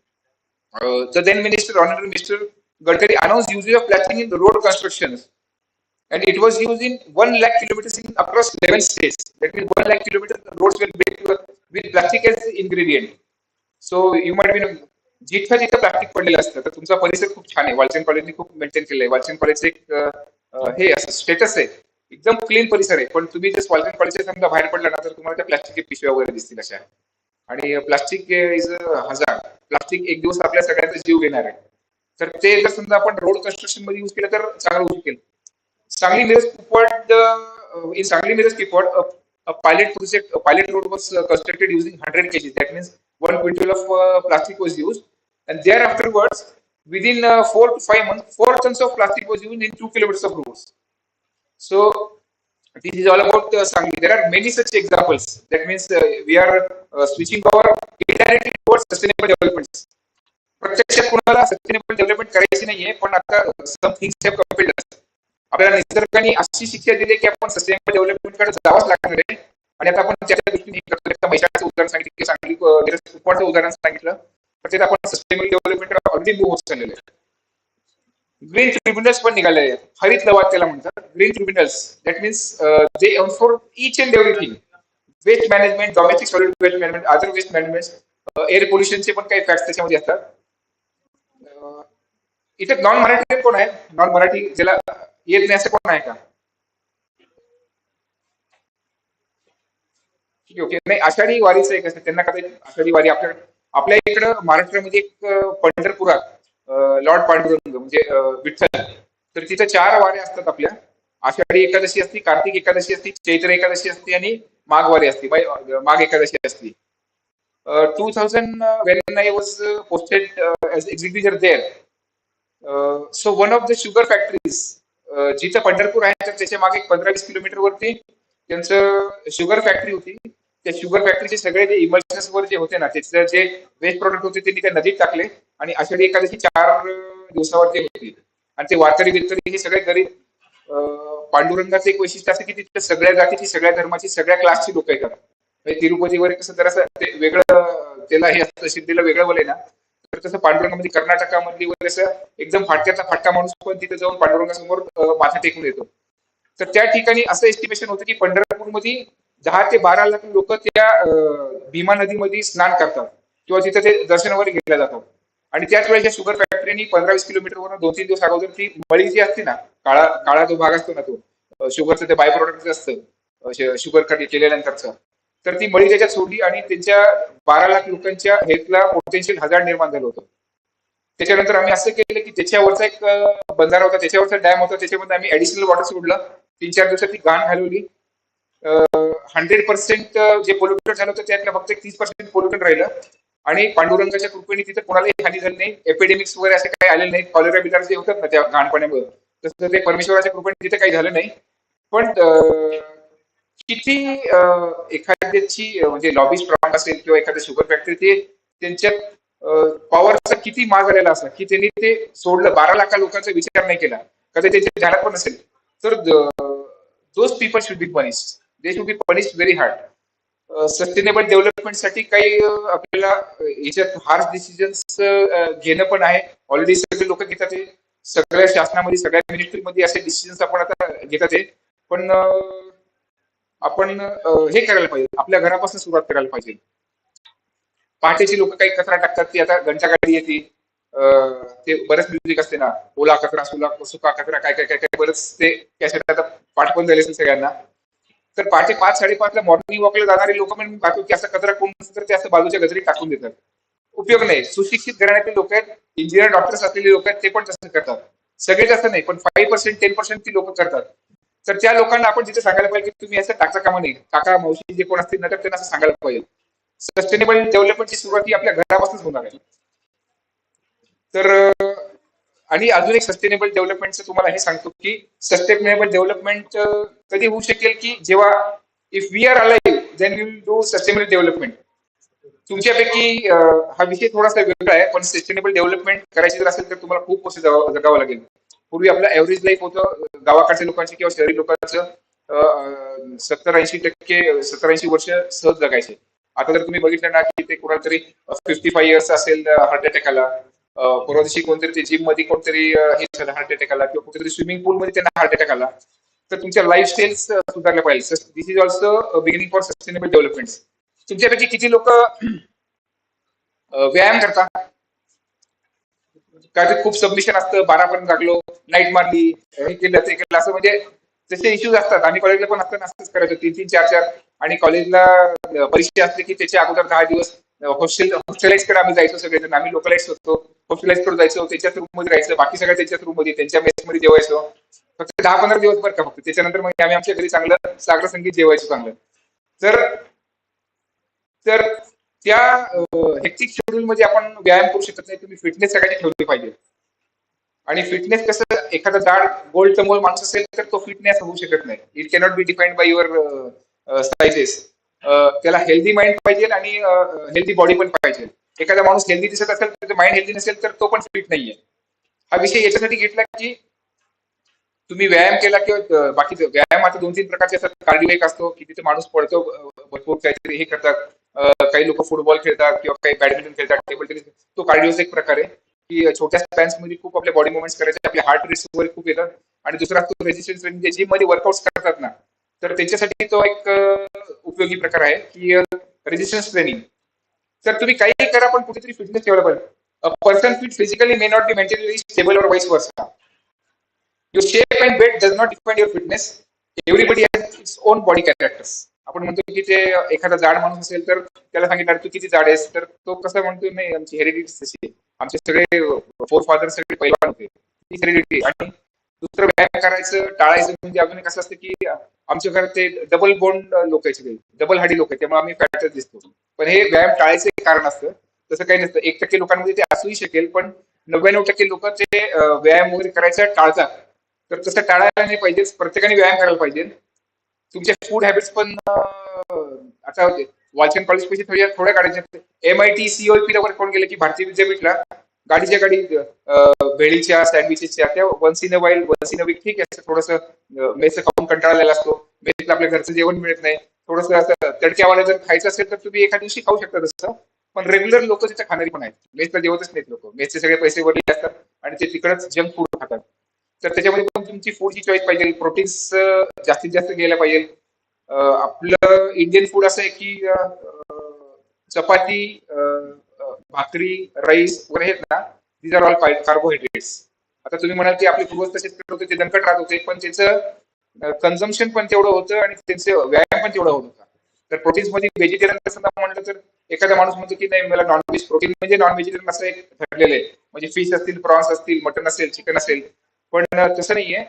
the then minister, honorable minister Gadkari, announced usage of plastic in the road constructions, and it was used in 1 lakh kilometers in across 11 states. That means 1 lakh kilometers the roads were built with plastic as ingredient. So you might be जिथं जिथं plastic पडलेलं असतं तर तुमचा परिसर खूप छान आहे. वालचंद कॉलेजने खूप मेंटेन केलंय. वालचंद कॉलेजचं एक हे असं स्टेटस आहे, एकदम क्लीन परिसर आहे. पण तुम्ही जर वालचंद कॉलेजच्या समजा बाहेर पडला ना तर तुम्हाला त्या प्लास्टिकच्या पिशव्या वगैरे दिसतील अशा. आणि प्लास्टिक इज हजार. प्लास्टिक एक दिवस आपल्या सगळ्यांचा जीव घेणार आहे. तर ते जर समजा आपण रोड कन्स्ट्रक्शन मध्ये युज केलं तर चांगलं होऊ शकेल. Sangli Mirrors Kipwad, in Sangli Mirrors Kipwad, a pilot road was constructed using 100 kg. That means 1 quintal of plastic was used, and thereafterwards, within 4 to 5 months, 4 tons of plastic was used in 2 kilometers of roads. So this is all about Sangli. There are many such examples. That means we are switching our indirectly towards sustainable developments. प्रत्यक्षात कुणाला sustainable development करायची नाहीये, पण आता some things have compelled अस. आपल्याला निसर्गाने अशी शिक्षा दिली की आपण सस्टेनेबल डेव्हलपमेंट कडे जावंच लागणार आहे. आणि आता आपण त्याच्या दृष्टीने करतो. मैशाचं उदाहरण सांगितलं, सांगली उदाहरण सांगितलं, तर त्यात आपण सस्टेनेबल डेव्हलपमेंट ऑलरेडी मूव्ह होत चाललेलं आहे. ग्रीन ट्रिब्युनल्स पण निघाले आहेत. हरित लवाद त्याला म्हणतात. Green tribunals that means they enforce each and everything. Waste management, domestic solid waste management, other waste management, air पोल्युशनचे पण काही फॅक्ट त्याच्यामध्ये असतात. अं, इथे नॉन मराठी कोण आहे? नॉन मराठी ज्याला येत नाही असं कोण आहे का? ठीक आहे, ओके. नाही, आषाढी वारीचं एक असतं त्यांना कदाचित आषाढी वारी आपल्या इकडं महाराष्ट्रामध्ये एक पंढरपुरात लॉर्ड पांडुरंग म्हणजे विठ्ठल, तर तिथं 4 वाऱ्या असतात आपल्या. आषाढी एकादशी असते, कार्तिक एकादशी असते, चैत्र एकादशी असते आणि माघ वारी असते, माघ एकादशी असते. 2000 when I was posted as executive there. So one of the sugar factories जिथं पंढरपूर आहे तर त्याच्या मागे 15-20 किलोमीटर वरती त्यांचं शुगर फॅक्टरी होती. त्या शुगर फॅक्टरीचे सगळे जे इमल्शन्स वर जे होते ना त्याचे जे वेस्ट प्रोडक्ट होते त्यांनी त्या नदीत टाकले आणि आषाढी एकादशी 4 दिवसावरती होती. आणि ते वारकरी बिरकरी हे सगळे गरीब. पांडुरंगाचं एक वैशिष्ट्य असं की तिथे सगळ्या जातीची, सगळ्या धर्माची, सगळ्या क्लासची लोक येतात. म्हणजे तिरुपतीवर कसं जरासं ते वेगळं त्याला हे असतं, सिद्धीला वेगळं बोले ना, तर तसं पांडुरंगामध्ये कर्नाटकामधली वगैरे असं एकदम फाटक्याचा फाटका माणूस पण तिथे जाऊन पांडुरंगासमोर माथा टेकून येतो. तर त्या ठिकाणी असं एस्टिमेशन होतं की पंढरपूरमध्ये 10 ते 12 लाख लोक त्या भीमा नदीमध्ये स्नान करतात किंवा तिथे ते दर्शन वगैरे घेतल्या जातात. आणि त्याच वेळेस या शुगर फॅक्टरीनी 15-20 किलोमीटरवर 2-3 दिवस अगोदर ती मळी जी असते ना, काळा काळा जो भाग असतो ना तो शुगरचं ते बाय प्रोडक्ट असतं शुगर केल्यानंतरचं, तर ती मळी त्याच्यात सोडली आणि त्यांच्या 12 लाख लोकांच्या हेल्थला पोटेन्शियल हजार्ड निर्माण झालं होतं. त्याच्यानंतर आम्ही असं केलं की त्याच्यावरचा एक बंधारा होता, त्याच्यावरचा डॅम होता, त्याच्यामध्ये आम्ही ऍडिशनल वॉटर सोडलं. 3-4 दिवसात ती घाण घालवली. 100% जे पोल्युटेड झालं होतं त्यातलं फक्त 30% पोल्युटेड राहिलं. आणि पांडुरंगाच्या कृपेने तिथे कोणालाही हानी झाली नाही, एपिडेमिक्स वगैरे असे काही आले नाही, कॉलेरा बिलार जे होतात ना त्या घाण पाण्यामुळे, तसं ते परमेश्वराच्या कृपेने तिथे काही झालं नाही. पण किती एखाद्याची म्हणजे लॉबी स्ट्रॉंग असेल किंवा एखाद्या शुगर फॅक्टरी ते त्यांच्या पॉवरचा किती माग आलेला असा की त्यांनी ते सोडलं, 12 लाख लोकांचा विचार नाही केला, कधी त्यांच्या ध्यानात पण नसेल. तर those people should be punish, they should be punish very hard. Sustainable डेव्हलपमेंटसाठी काही आपल्याला याच्यात हार्श डिसिजन्स घेणं पण आहे. ऑलरेडी सगळे लोक घेतात ते, सगळ्या शासनामध्ये, सगळ्या मिनिस्ट्रीमध्ये असे डिसिजन्स आपण आता घेतात ते. पण आपण हे करायला पाहिजे, आपल्या घरापासून सुरुवात करायला पाहिजे. पहाटेची लोक काही कचरा टाकतात, ती आता घंटा गाडी येते, ते बरेच म्युझिक असते ना, ओला कचरा, सुका कचरा, काय काय काय काय बरेच ते कॅसेट आता पाठ पण झाले असेल सगळ्यांना. तर पहाटे 5-5:30ला मॉर्निंग वॉकला जाणारे लोक पण पाहतो की असा कचरा कोण तर ते असं बाजूच्या गजरी टाकून देतात. उपयोग नाही. सुशिक्षित घराण्यातले लोक आहेत, इंजिनियर डॉक्टर्स असलेले लोक आहेत, ते पण तसं करतात. सगळेच असं नाही, पण 5%, 10% ती लोक करतात. तर त्या लोकांना आपण जिथे सांगायला पाहिजे की तुम्ही असं टाकता कामा नाही. काका मावशी जे कोण असतील ना, तर त्यांना असं सांगायला पाहिजे. सस्टेनेबल डेव्हलपमेंटची सुरुवात ही आपल्या घरापासूनच होणार आहे. तर आणि अजून एक सस्टेनेबल डेव्हलपमेंटचं तुम्हाला हे सांगतो की सस्टेनेबल डेव्हलपमेंट कधी होऊ शकेल की जेव्हा if we are alive then we will do sustainable development. तुमच्यापैकी हा विषय थोडासा वेगळा आहे, पण सस्टेनेबल डेव्हलपमेंट करायची जर असेल तर तुम्हाला खूप वर्ष जगावं लागेल. पूर्वी आपलं ऍव्हरेज लाईफ होतं गावाकडच्या लोकांचे किंवा शहरी लोकांचं 70-80%, 70-80 वर्ष सहज जगायचे. आता जर तुम्ही बघितलं ना की ते कोणाला तरी 55 इयर्स असेल हार्ट अटॅक आला, परवा दिवशी कोणतरी ते जिम मध्ये कोणतरी हे झालं हार्ट अटॅक आला, किंवा कुठेतरी स्विमिंग पूल मध्ये त्यांना हार्ट अटॅक आला. तर तुमच्या लाईफस्टाईल सुधारल्या पाहिजे. This is also beginning for sustainable development. तुमच्यापैकी किती लोक व्यायाम करतात? काय ते खूप सबमिशन असतं, 12 पर्यंत जागलो, नाईट मारली, हे केलं ते केलं, असं म्हणजे तसे इश्यूज असतात. आणि कॉलेजला पण असताना असंच करायचं, 3-3, 4-4. आणि कॉलेजला परीक्षा असली की त्याच्या अगोदर 10 दिवस हॉस्टेलाइज कडे आम्ही जायचो सगळेजण. आम्ही लोकलाइज होतो, हॉस्टेलाइज कडे जायचो, त्याच्याच रूम मध्ये राहायचं, बाकी सगळ्या त्याच्याच रूम मध्ये, त्यांच्या मेस मध्ये जेवायचो. फक्त 10-15 दिवस बरं का फक्त. त्याच्यानंतर मग आम्ही आमच्या घरी चांगलं सागर संगीत जेवायचो चांगलं. तर तर त्या हेक्टिक शेड्यूल मध्ये आपण व्यायाम करू शकत नाही. तुम्ही फिटनेस सगळ्यांनी ठेवली पाहिजे. आणि फिटनेस कसं, एखादा जाड गोल्ड चमोल माणूस असेल तर तो फिटनेस होऊ शकत नाही. It cannot be defined by your sizes. त्याला हेल्दी माइंड पाहिजे आणि हेल्दी बॉडी पण पाहिजे. एखादा माणूस हेल्दी दिसत असेल तर माइंड हेल्दी नसेल तर तो पण फिट नाहीये. हा विषय याच्यासाठी घेतला की तुम्ही व्यायाम केला किंवा बाकीचे व्यायाम आता 2-3 प्रकारचे असतात. कार्डिओ एक असतो की तिथे माणूस पळतो, भरपूर काहीतरी हे करतात. काही लोक फुटबॉल खेळतात किंवा काही बॅडमिंटन खेळतात, टेबल टेनिस, तो कार्डिओचा एक प्रकार आहे. की छोट्या स्पॅन्स मध्ये खूप आपल्या बॉडी मुवमेंट्स करायचे, आपल्या हार्ट रेट वगैरे खूप येतात. आणि दुसरा असतो रेजिस्टन्स ट्रेनिंग, जे जिम मध्ये वर्कआउट करतात ना, तर त्याच्यासाठी तो एक उपयोगी प्रकार आहे की रेजिस्टन्स ट्रेनिंग. तर तुम्ही काही करा पण कुठेतरी फिटनेस ठेवला पाहिजे. A person fit physically may not be mentally stable और vice versa. Your shape and weight does not depend your fitness. Everybody has its own body characters. आपण म्हणतो की ते एखादा जाड माणूस असेल तर त्याला सांगितलं तू किती जाड आहेस, तर तो कसं म्हणतो नाही आमची हेरिडिटी तशी आहे. आमचे सगळे फोर फादर सगळे पैलवान होते, ती हेरिडिटी. आणि दुसरं व्यायाम करायचं टाळायचं म्हणजे अजून एक असं असतं की आमच्या घरात ते डबल बोन्ड लोक आहेत, सगळे डबल हाडी लोक आहेत, त्यामुळे आम्ही फॅटच दिसतो. पण हे व्यायाम टाळायचं एक कारण असतं. तसं काही नसतं. 1% लोकांमध्ये ते असूही शकेल, पण 99% लोक ते व्यायाम वगैरे करायचं टाळतात. तर तसं टाळायला नाही पाहिजे. प्रत्येकाने व्यायाम करायला पाहिजे. तुमचे फूड हॅबिट्स पण आता होते. वालचंद कॉलेज पैसे थोड्या काढायचे. MIT COP ला कोण गेले की भारतीय विद्यापीठला गाडीच्या गाडी भेळीच्या सँडविचेसच्या त्या once in a while, once in a week ठीक आहे. थोडंसं मेसचं खाऊन कंटाळलेला असतो. मेसला आपल्या घरचं जेवण मिळत नाही. थोडंसं असं तडक्यावाला जर खायचं असेल तर तुम्ही एका दिवशी खाऊ शकता तसं. पण रेग्युलर लोक तिथे खाणारी पण आहेत. मेसला जेवतच नाहीत लोक. मेसचे सगळे पैसे भरले असतात आणि ते तिकडच जंक फूड खातात. तर त्याच्यामध्ये पण तुमची फूडची चॉईस पाहिजे. प्रोटीन्स जास्तीत जास्त घ्यायला पाहिजे. आपलं इंडियन फूड असं आहे की चपाती, भाकरी, राईस वगैरे आहेत ना, दीज आर ऑल कार्बोहायड्रेट्स. आता तुम्ही म्हणाल की आपले पूर्वज तसेच करत होते, ते दणकट राहत होते, पण त्याचं कन्झम्पशन पण तेवढं होतं आणि त्यांचं व्यायाम पण तेवढा होत होता. तर प्रोटीन्स मध्ये व्हेजिटेरियन कसं म्हटलं तर एखादा माणूस म्हणतो की नाही मला नॉनव्हेज, प्रोटीन म्हणजे नॉन व्हेजिटेरियन असं एक ठरलेलं आहे. म्हणजे फिश असतील, प्रॉन्स असतील, मटन असेल, चिकन असेल. पण तसं नाहीये.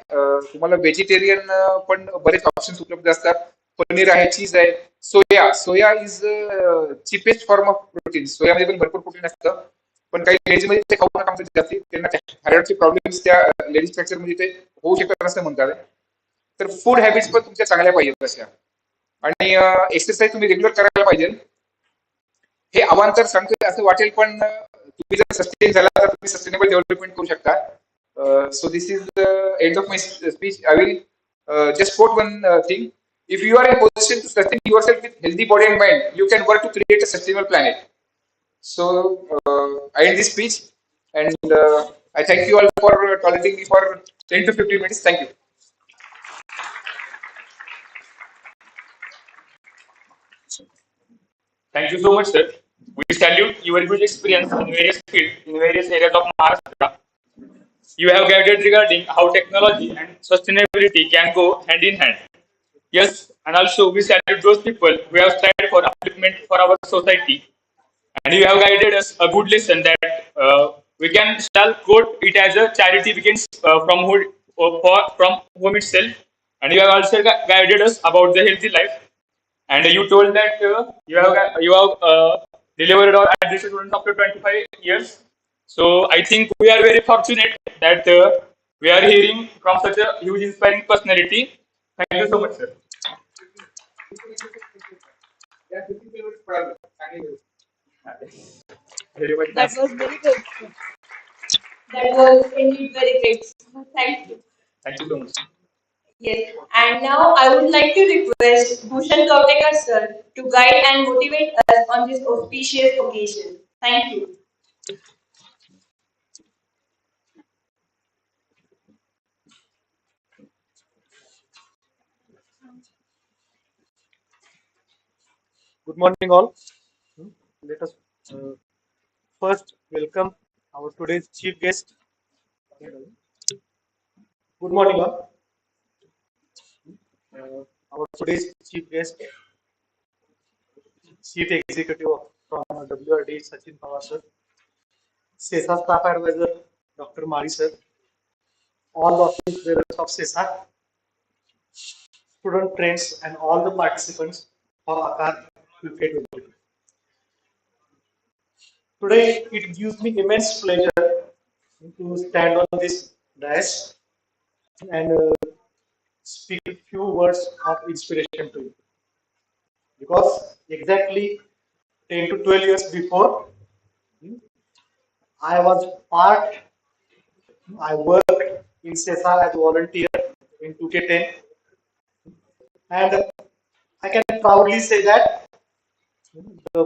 तुम्हाला व्हेजिटेरियन पण बरेच ऑप्शन्स उपलब्ध असतात. पनीर आहे, चीज आहे, soya is cheapest form of protein. सोयामध्ये पण भरपूर प्रोटीन असतं. पण काही लेडीजमध्ये ते खाऊ नका म्हणतात जास्ती, त्यांना थायरॉइडचे प्रॉब्लेम्स त्या लेडीज स्ट्रक्चरमध्ये ते होऊ शकतात असं म्हणतात. तर फूड हॅबिट्स पण तुमच्या चांगल्या पाहिजेत तशा. आणि एक्सरसाइज तुम्ही रेग्युलर करायला पाहिजे. हे अवांतर सांगतोय असं वाटेल, पण तुम्ही जर सस्टेन झाला तर तुम्ही सस्टेनेबल डेव्हलपमेंट करू शकता. So this is the end of my speech. I will just quote one thing. If you are in position to sustain yourself with healthy body and mind, you can work to create a sustainable planet. So I end this speech, and I thank you all for tolerating me for 10 to 15 minutes. Thank you. Thank you so much, sir. We salute your huge experience in various fields in various areas of Maharashtra. You have guided regarding how technology and sustainability can go hand in hand. Yes, and also we salute those people who have strived for upliftment for our society, and you have guided us a good lesson that we can shall quote it as a charity begins from home itself. And you have also guided us about the healthy life, and you told that you have delivered or addressed students after 25 years. So I think we are very fortunate that we are hearing from such a huge inspiring personality. Thank you so much, sir. Very much That nice. was very good. That was indeed very great. Thank you. Thank you so much. Yes, and now I would like to request Bhushan Kautekar sir to guide and motivate us on this auspicious occasion. Thank you. Good morning, all. Let us uh, first welcome our today's chief guest. Good morning, all. Our today's chief guest, chief executive from WRD, Sachin Pawar sir, CESA staff advisor, Dr. Mari sir, all the office bearers of CESA, student friends, and all the participants for AAKAR UK 20. Today, it gives me immense pleasure to stand on this dais and speak a few words of inspiration to you. Because exactly 10 to 12 years before, I was part, I worked in CESA as a volunteer in 2K10, and I can proudly say that the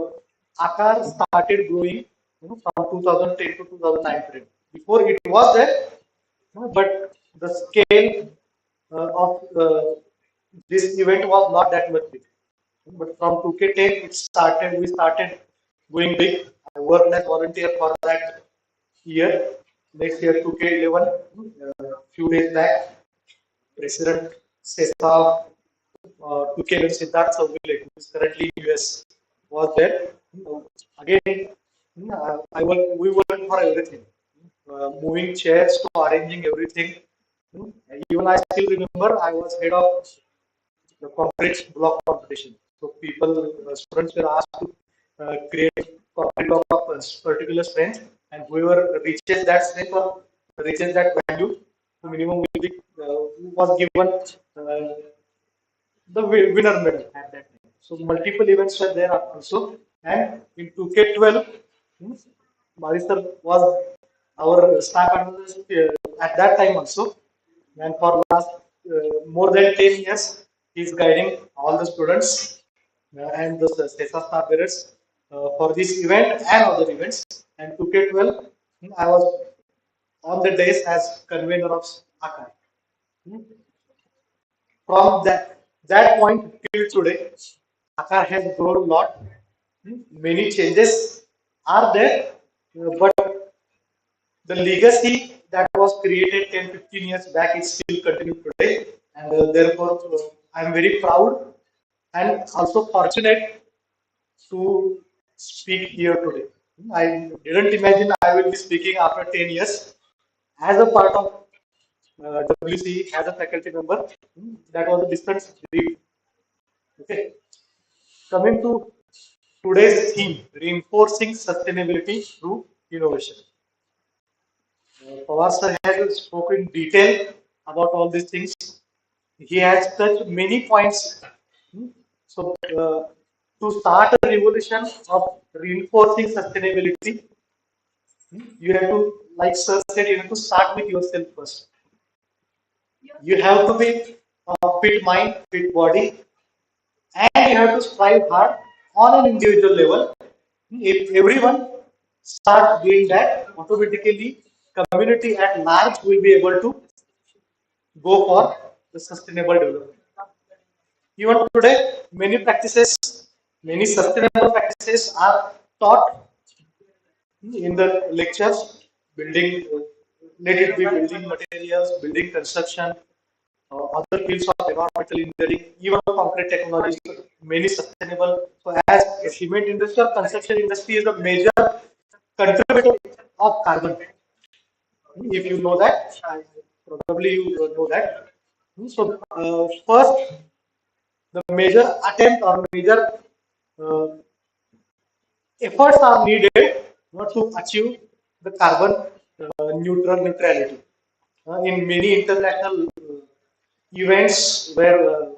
AAKAR started growing from 2010 to 2009 period. Before it was there, but the scale of this event was not that much big. But from 2K10, we started going big. I worked as volunteer for that year. Next year, 2K11, few days back, President Sesa, 2K11 Siddharth Sauvile, who is currently in US, was there. Again, we worked for everything, moving chairs to arranging everything. Even I still remember I was head of the concrete block competition. So students were asked to create concrete block of a particular strength, and whoever reaches that strength or reaches that value, the minimum will be was given the winner medal at that time. So multiple events were there also, and in 2K12, Marisar was our staff analyst at that time also, and for last more than 10 years, he is guiding all the students and the SESA staff bearers for this event and other events. And 2K12, I was on the days as convener of AAKAR. From that point till today, AAKAR has grown a lot. Many changes are there, but the legacy that was created 10, 15 years back is still continued today. And therefore, I am very proud and also fortunate to speak here today. I didn't imagine I will be speaking after 10 years as a part of WC, as a faculty member. That was a distant dream. Okay. Coming to today's theme, reinforcing sustainability through innovation. Pawar sir has spoken in detail about all these things. He has touched many points. So, to start a revolution of reinforcing sustainability, you have to, like sir said, you have to start with yourself first. You have to be fit mind, fit body, and you have to strive hard on an individual level. If everyone starts doing that, automatically community at large will be able to go for the sustainable development. Even today, many sustainable practices are taught in the lectures, building, let it be building materials, building construction, other fields of environmental engineering, even concrete technologies, many sustainable. So, as a cement industry or construction industry is a major contributor of carbon. If you know that, probably you know that. So, first, the major attempt or major uh, efforts are needed to achieve the carbon neutrality. In many international events where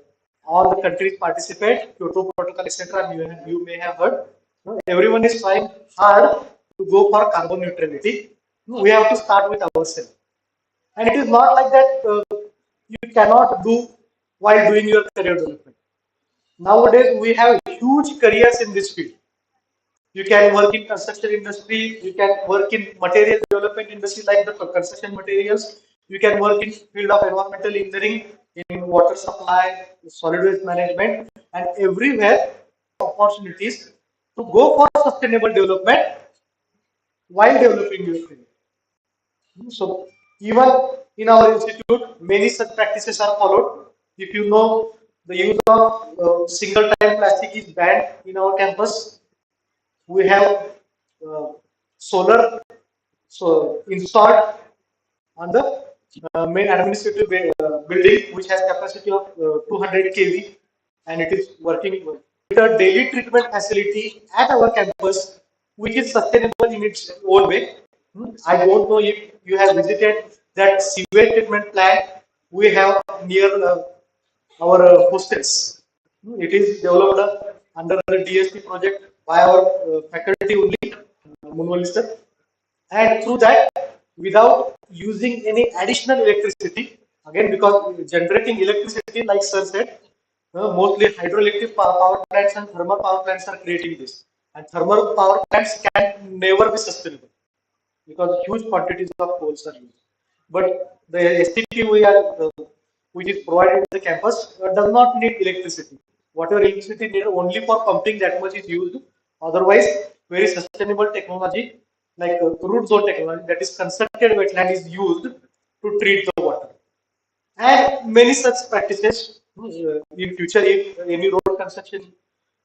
all the countries participate, Kyoto Protocol, etc., you may have heard, everyone is trying hard to go for carbon neutrality. We have to start with ourselves. And it is not like that you cannot do while doing your career development. Nowadays, we have huge careers in this field. You can work in construction industry, you can work in material development industry like the construction materials, you can work in field of environmental engineering, in water supply, solid waste management, and everywhere opportunities to go for sustainable development while developing your career. So even in our institute, many such practices are followed. If you know, the use of single-time plastic is banned in our campus. We have uh, solar installed on the main administrative building, which has capacity of 200 kV, and it is working with a daily treatment facility at our campus, which is sustainable in its own way. I don't know if you have visited that sewage treatment plant we have near our hostels. It is developed under the DSP project by our faculty only, Munwali sir. And through that, without using any additional electricity, again because generating electricity, like sir said, mostly hydroelectric power plants and thermal power plants are creating this. And thermal power plants can never be sustainable because huge quantities of coals are used. But the STP which is provided in the campus does not need electricity. Whatever electricity needed only for pumping, that much is used. Otherwise, very sustainable technology like root zone technology, that is constructed wetland, is used to treat the water. And many such practices in future, if any road construction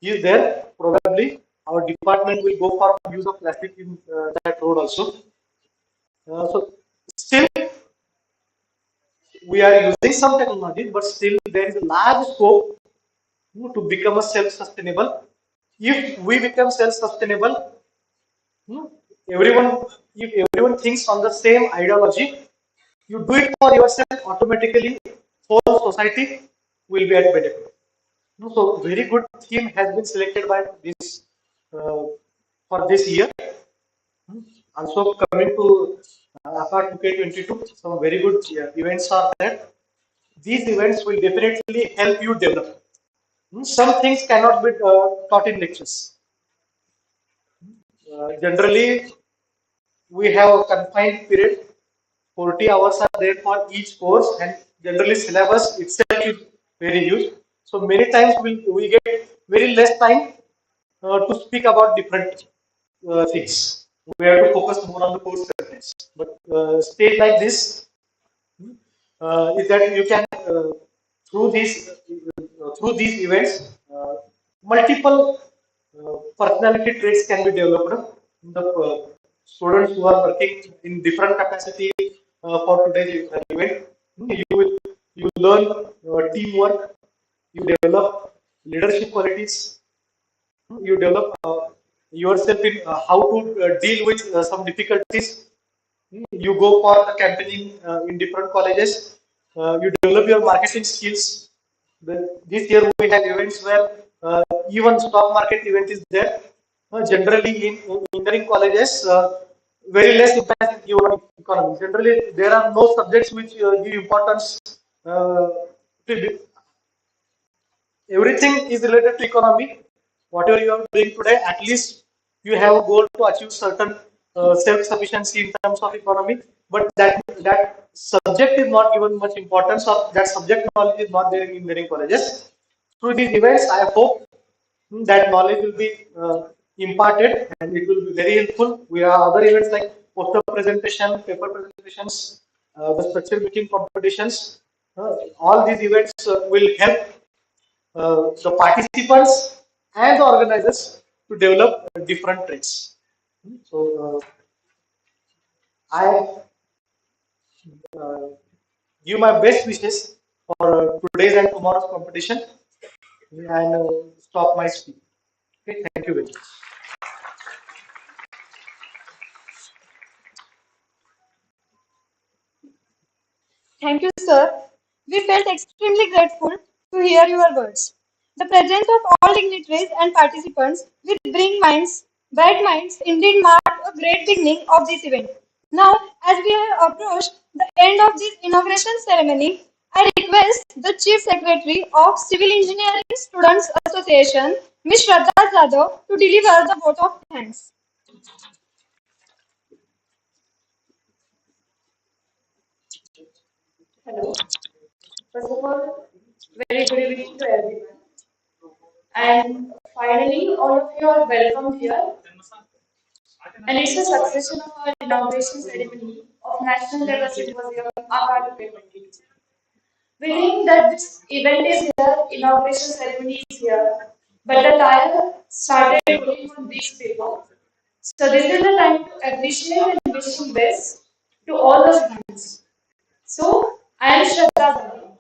is there, probably our department will go for use of plastic in that road also. So still we are using some technology, but still there is a large scope to become a self-sustainable. If we become self-sustainable, hmm, everyone, if everyone thinks on the same ideology, you do it for yourself, automatically whole society will be at benefit. So very good theme has been selected by this for this year. Also coming to AAKAR 2K22, some very good events are there. These events will definitely help you develop. Some things cannot be taught in lectures. Generally, we have a confined period. 40 hours are there for each course, and generally syllabus itself is very huge. So many times we get very less time to speak about different things. We have to focus more on the course contents. But stage like this is that you can through these events, multiple personality traits can be developed. The students who are working in different capacity for today's event, you learn teamwork, you develop leadership qualities, you develop yourself in how to deal with some difficulties. You go for the campaigning in different colleges. You develop your marketing skills. This year we have events where even stock market event is there. Generally in engineering colleges, very less impact is given on economy. Generally, there are no subjects which give importance to everything is related to economy. Whatever you are doing today, at least you have a goal to achieve certain self-sufficiency in terms of economy. But that subject is not given much importance, or that subject knowledge is not there in engineering colleges. Through these events, I hope that knowledge will be imparted and it will be very helpful. We have other events like poster presentation, paper presentations, the structure meeting competitions. All these events will help the participants and the organizers to develop different traits. So I uh, give my best wishes for today's and tomorrow's competition and stop my speech. Okay, thank you very much. Thank you, sir. We felt extremely grateful to hear your words. The presence of all dignitaries and participants with bright minds indeed marked a great beginning of this event. Now, as we have approached the end of this inauguration ceremony, I request the Chief Secretary of Civil Engineering Students Association, Ms. Shraddha Jadhav, to deliver the vote of thanks. Hello. First of all, very good evening to everyone. And finally, all of you are welcome here. And it's a succession of our inauguration ceremony of National Level Symposium AAKAR 2022. We think that this event is here, inauguration ceremony is here, but the tire started rolling on weeks before. So this is the time to appreciate and wishing best to all those hands. So I am Shraddha Dani,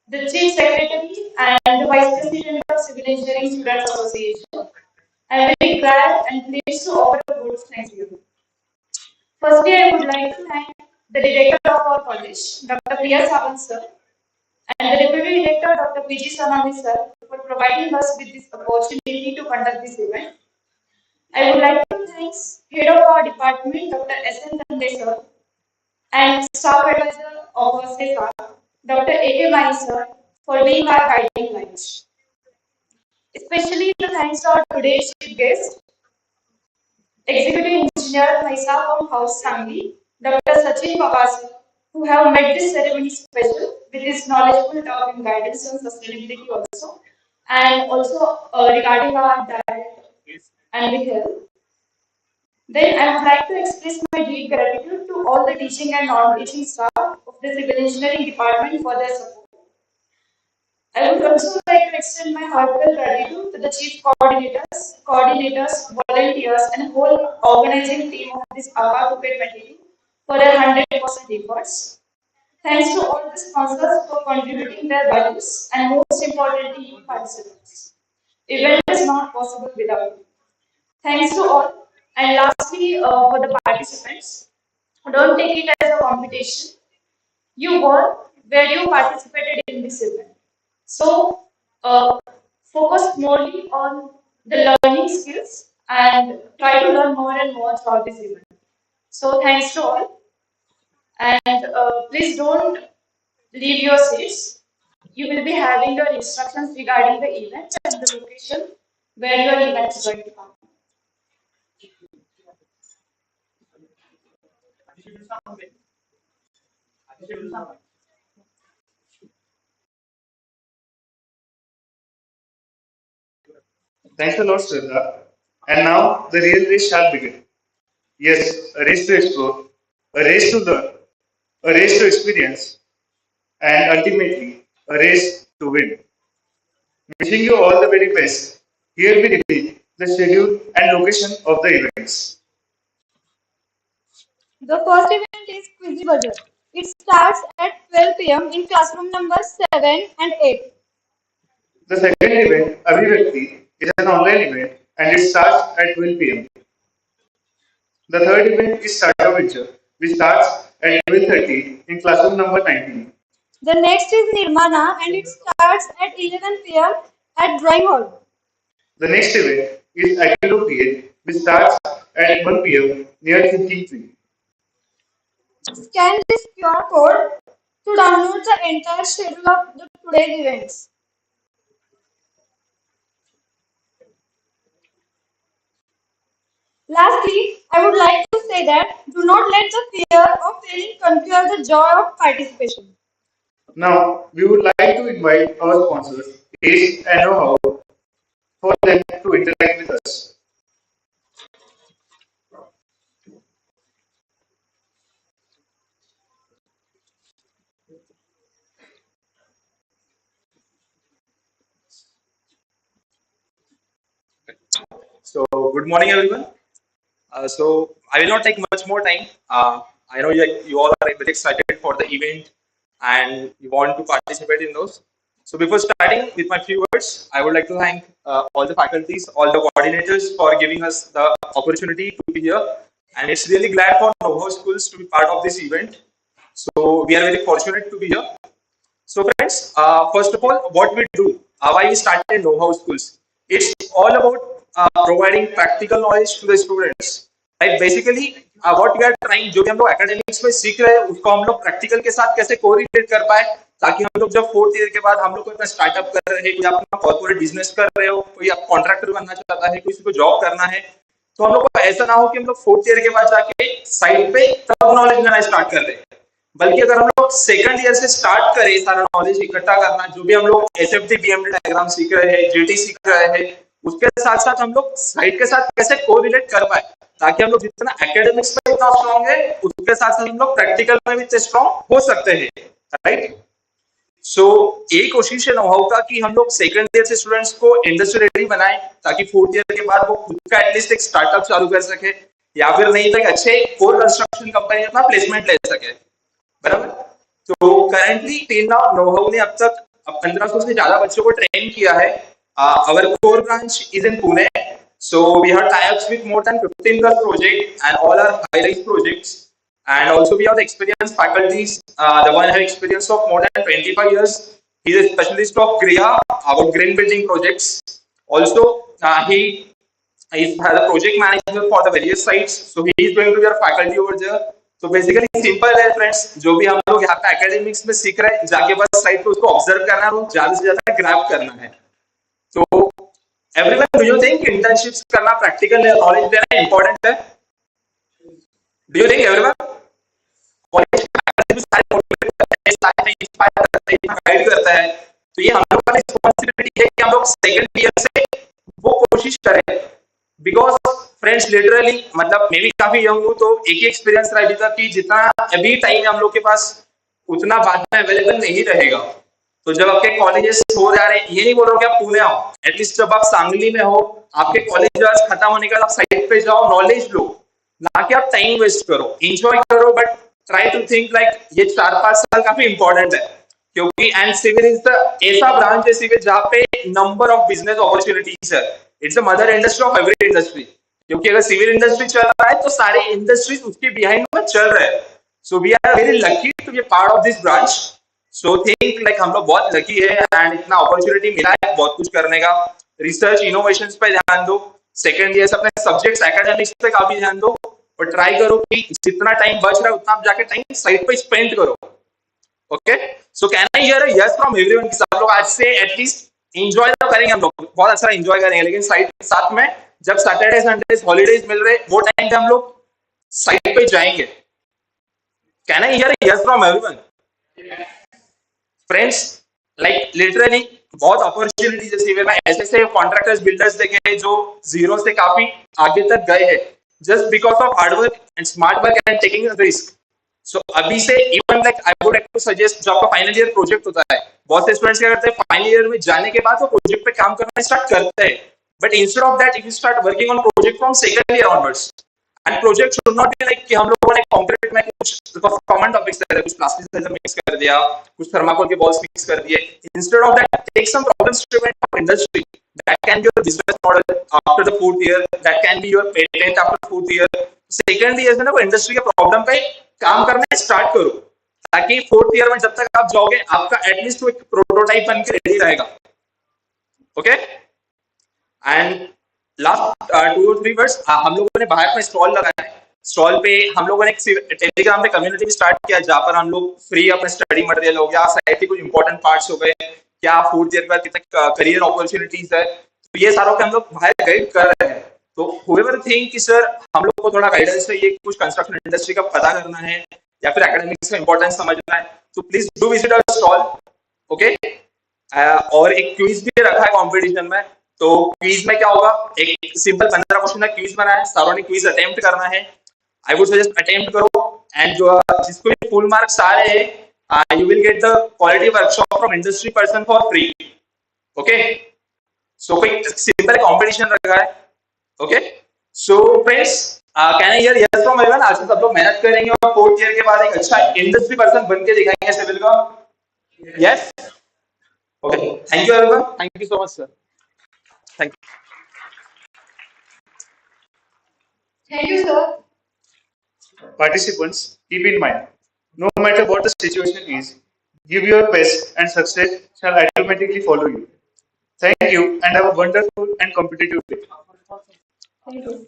the Chief Secretary and the Vice President of Civil Engineering Students Association. I am very glad and pleased to offer a vote of thanks to you. Firstly, I would like to thank the Director of our college, Dr. Priya Sawant sir, and the Deputy Director, Dr. PG Sonami sir, for providing us with this opportunity to conduct this event. I would like to thank Head of our department, Dr. S.N. Tande sir, and Staff Advisor of our SEFA, Dr. A.K. Mani sir, for being our guiding light. Especially the thanks to our today's chief guest, Executive Engineer Maisa from House Sangli, Dr. Sachin Pawar, who have made this ceremony special with his knowledgeable talk and guidance on sustainability also, and also regarding our diet and the health. Then I would like to express my deep gratitude to all the teaching and non-teaching staff of the Civil Engineering Department for their support. I would also like to extend my heartfelt gratitude to the chief coordinators, volunteers, and whole organizing team of this AAKAR 2022 for their 100% efforts. Thanks to all the sponsors for contributing their values and most importantly, you participants. Event is not possible without you. Thanks to all. And lastly, for the participants, don't take it as a competition. You won where you participated in this event. So, focus morely on the learning skills and try to learn more and more throughout this event. So, thanks to all. And please don't leave your seats. You will be having your instructions regarding the event and the location where your event is going to come. Thanks a lot, Shraddha. And now the real race shall begin. Yes, a race to explore, a race to learn, a race to experience, and ultimately a race to win. Wishing you all the very best. Here we repeat the schedule and location of the events. The first event is Quizy Budget. It starts at 12 p.m. in classroom number 7 and 8. The second event, Abhivakti, is an online event and it starts at 12 p.m. The third event is Startup Venture, which starts at 12:30 in classroom number 19. The next is Nirmana and it starts at 11 p.m. at Drawing Hall. The next event is Agilocreate, which starts at 1 p.m. near Thinking Tree. Scan this QR code to download the entire schedule of the today's events. Lastly, I would like to say that do not let the fear of failing conquer the joy of participation. Now, we would like to invite our sponsors, Ace and Know How, for them to interact with us. So, good morning, everyone. So, I will not take much more time. I know you all are very excited for the event and you want to participate in those. So, before starting with my few words, I would like to thank all the faculties, all the coordinators for giving us the opportunity to be here. And it's really glad for Novo schools to be part of this event. So, we are very fortunate to be here. So friends, first of all, what we do, why we started know-how schools. It's all about providing practical knowledge to the students. Right? Basically, what we are trying, जो भी हम लोग academics में सीख रहे हैं, उसको हम लोग practical के साथ कैसे correlate कर पाए, ताकि हम लोग जब 4th year के बाद हम लोग कोई अपना startup कर रहे हैं, कोई अपना corporate business कर रहे हो, कोई आप contractor बनना चाहता है, किसी को job करना है, तो हम लोग को ऐसा ना हो कि हम लोग 4th year के बाद जाके साइड पे तब नॉलेज लेना स्टार्ट कर रहे हैं, बल्कि अगर हम लोग सेकंड ईयर से स्टार्ट करें सारा नॉलेज इकट्ठा करना, जो भी हम लोग एसएफटी बीएमडी डायग्राम सीख रहे हैं, जीटी सीख रहे हैं, उसके साथ साथ हम लोग साइड के साथ कैसे कोरिलेट कर पाए, ताकि हम लोग जितना एकेडमिक्स में इतना स्ट्रांग है, उसके साथ साथ हम लोग प्रैक्टिकल में भी स्ट्रांग हो सकते हैं, राइट। सो एक कोशिश है नोहाउ का कि हम लोग सेकंड ईयर से स्टूडेंट्स को इंडस्ट्री रेडी बनाएं, ताकि 4th ईयर के बाद वो खुद का एटलीस्ट एक स्टार्टअप चालू कर सके, या फिर नहीं तो अच्छे कोर कंस्ट्रक्शन कंपनी में अपना प्लेसमेंट ले सके, बराबर। तो करंटली टिल नाउ नोहाउ ने अब तक 1500 से ज्यादा बच्चों को ट्रेन किया है। Our core branch is in Pune, so we have tie-ups with more than 15 plus project and all are high rise projects, and also we have the experienced faculties. The one have experience of more than 25 years. He is a specialist of GRIA, our green building projects. Also, he is a project manager for the various sites, so he is going to be our faculty over there. तो basically simple है friends, जो भी हम लोग यहाँ पे academics में सीख रहे हैं, जाके बस साइट पे उसको ऑब्जर्व करना है और ज्यादा से ज्यादा ग्रैब करना है। तो everyone, do you think internships करना, प्रैक्टिकल नॉलेज देना इंपॉर्टेंट है? Do you think everyone? College में सारे मोटिवेट करते हैं, सारे इंस्पायर करते हैं, गाइड करता है, तो ये हम लोग का रिस्पॉन्सिबिलिटी है कि हम लोग सेकंड ईयर से वो कोशिश करें। बिकॉज फ्रेंड्स, लिटरली मतलब मैं भी काफी यंग हूँ, तो एक ही एक्सपीरियंस रहा अभी तक कि जितना अभी टाइम हम लोग के पास उतना बाद में अवेलेबल नहीं रहेगा। तो जब आपके कॉलेजेस हो जा रहे हैं, ये नहीं बोल रहा हूँ कि आप पुणे आओ, एटलीस्ट जब आप सांगली में हो, आपके कॉलेज खत्म होने के बाद आप साइड पे जाओ, नॉलेज लो, ना कि आप टाइम वेस्ट करो, एंजॉय करो, but try to think like ये 4-5 साल काफी इंपॉर्टेंट है। क्योंकि एंड सिविल इज द ऐसा ब्रांच है सिविल जहाँ पे नंबर ऑफ बिजनेस अपॉर्चुनिटीज है। It's the mother industry of every industry. क्योंकि अगर सिविल इंडस्ट्री चल रहा है तो सारे इंडस्ट्रीज उसके बिहाइंड में चल रहे हैं। So we are very lucky to be part of this branch. So think like हम लोग बहुत लकी है एंड इतना अपॉर्चुनिटी मिला है बहुत कुछ करने का। रिसर्च इनोवेशन पे ध्यान दो, सेकंड ईयर अपने सब्जेक्ट्स एकेडमिक्स पे काफी ध्यान दो, और ट्राई करो कि जितना टाइम बच रहा है उतना आप जाके टाइम साइड पे स्पेंड करो। Okay, so can I here a yes from everyone कि सब लोग आज से एटलीस्ट एंजॉय तो करेंगे, हम लोग बहुत अच्छा एंजॉय करेंगे, लेकिन साइड साथ में जब सैटरडे संडेज हॉलीडेज मिल रहे वो टाइम पे हम लोग साइड पे जाएंगे। Can I hear yes from everyone? Friends, like literally बहुत अपॉर्चुनिटी जैसे में ऐसे ऐसे कॉन्ट्रैक्टर्स बिल्डर्स देखे जो जीरो से काफी आगे तक गए हैं, just because of hard work and smart work and taking risk. So अभी से even like I would like to suggest, जो आपका फाइनल ईयर प्रोजेक्ट होता है, बहुत से स्टूडेंट्स क्या करते हैं फाइनल ईयर में जाने के बाद वो प्रोजेक्ट पे काम करना स्टार्ट करते हैं, but instead of that if you start working on project from second year onwards, and project should not be like कि हम लोगों ने कंक्रीट में कुछ कॉमन टॉपिक्स कर कुछ प्लास्टिक मिक्स कर दिया, कुछ थर्माकोल के बॉल्स मिक्स कर दिए। Instead of that take some problem statement of industry, that can be your business model after the fourth year, that can be your patent after fourth year। Second year से ना वो industry के problem पे काम करना start करो, ताकि fourth year में जब तक आप जाओगे आपका एटलीस्ट वो एक प्रोटोटाइप बन के रेडी रहेगा। ओके, एंड लास्ट 2 और 3 वर्ड्स, हम लोगों ने बाहर में स्टॉल लगाया है। स्टॉल पे हम लोगों ने टेलीग्राम पे कम्युनिटी भी स्टार्ट किया, जहाँ पर हम लोग फ्री अपने स्टडी मटेरियल हो गया, साइट के कुछ इंपॉर्टेंट पार्ट्स हो गए, क्या फोर्थ ईयर के बाद कितने करियर अपॉर्चुनिटीज है, तो ये सारों पे हम लोग बाहर गाइड कर रहे हैं। तो whoever think कि सर हम लोग को थोड़ा गाइडेंस चाहिए, कुछ कंस्ट्रक्शन इंडस्ट्री का पता करना है या फिर एकेडमिक्स का इंपॉर्टेंस समझना है, तो please do visit our stall. Okay, और एक क्विज भी रखा है कंपटीशन में। तो क्विज में क्या होगा, एक सिंपल 15 क्वेश्चन का क्विज बना है, सारों ने क्विज अटेम्प्ट करना है। आई वुड सजेस्ट अटेम्प्ट करो, एंड जो जिसको भी फुल मार्क्स आ रहे हैं you will get the quality workshop from industry person for free. Okay, so कोई सिंपल कंपटीशन रखा है। Okay, so friends, can I hear yes from everyone? आज से सब लोग मेहनत करेंगे और फोर्थ ईयर के बाद एक अच्छा इंडस्ट्री पर्सन बन के दिखाएंगे सिविल का। Yes, okay, thank you everyone, thank you so much sir, thank you. Thank you, sir. Participants, keep in mind, no matter what the situation is, give your best and success shall automatically follow you. Thank you and have a wonderful and competitive day. Thank you.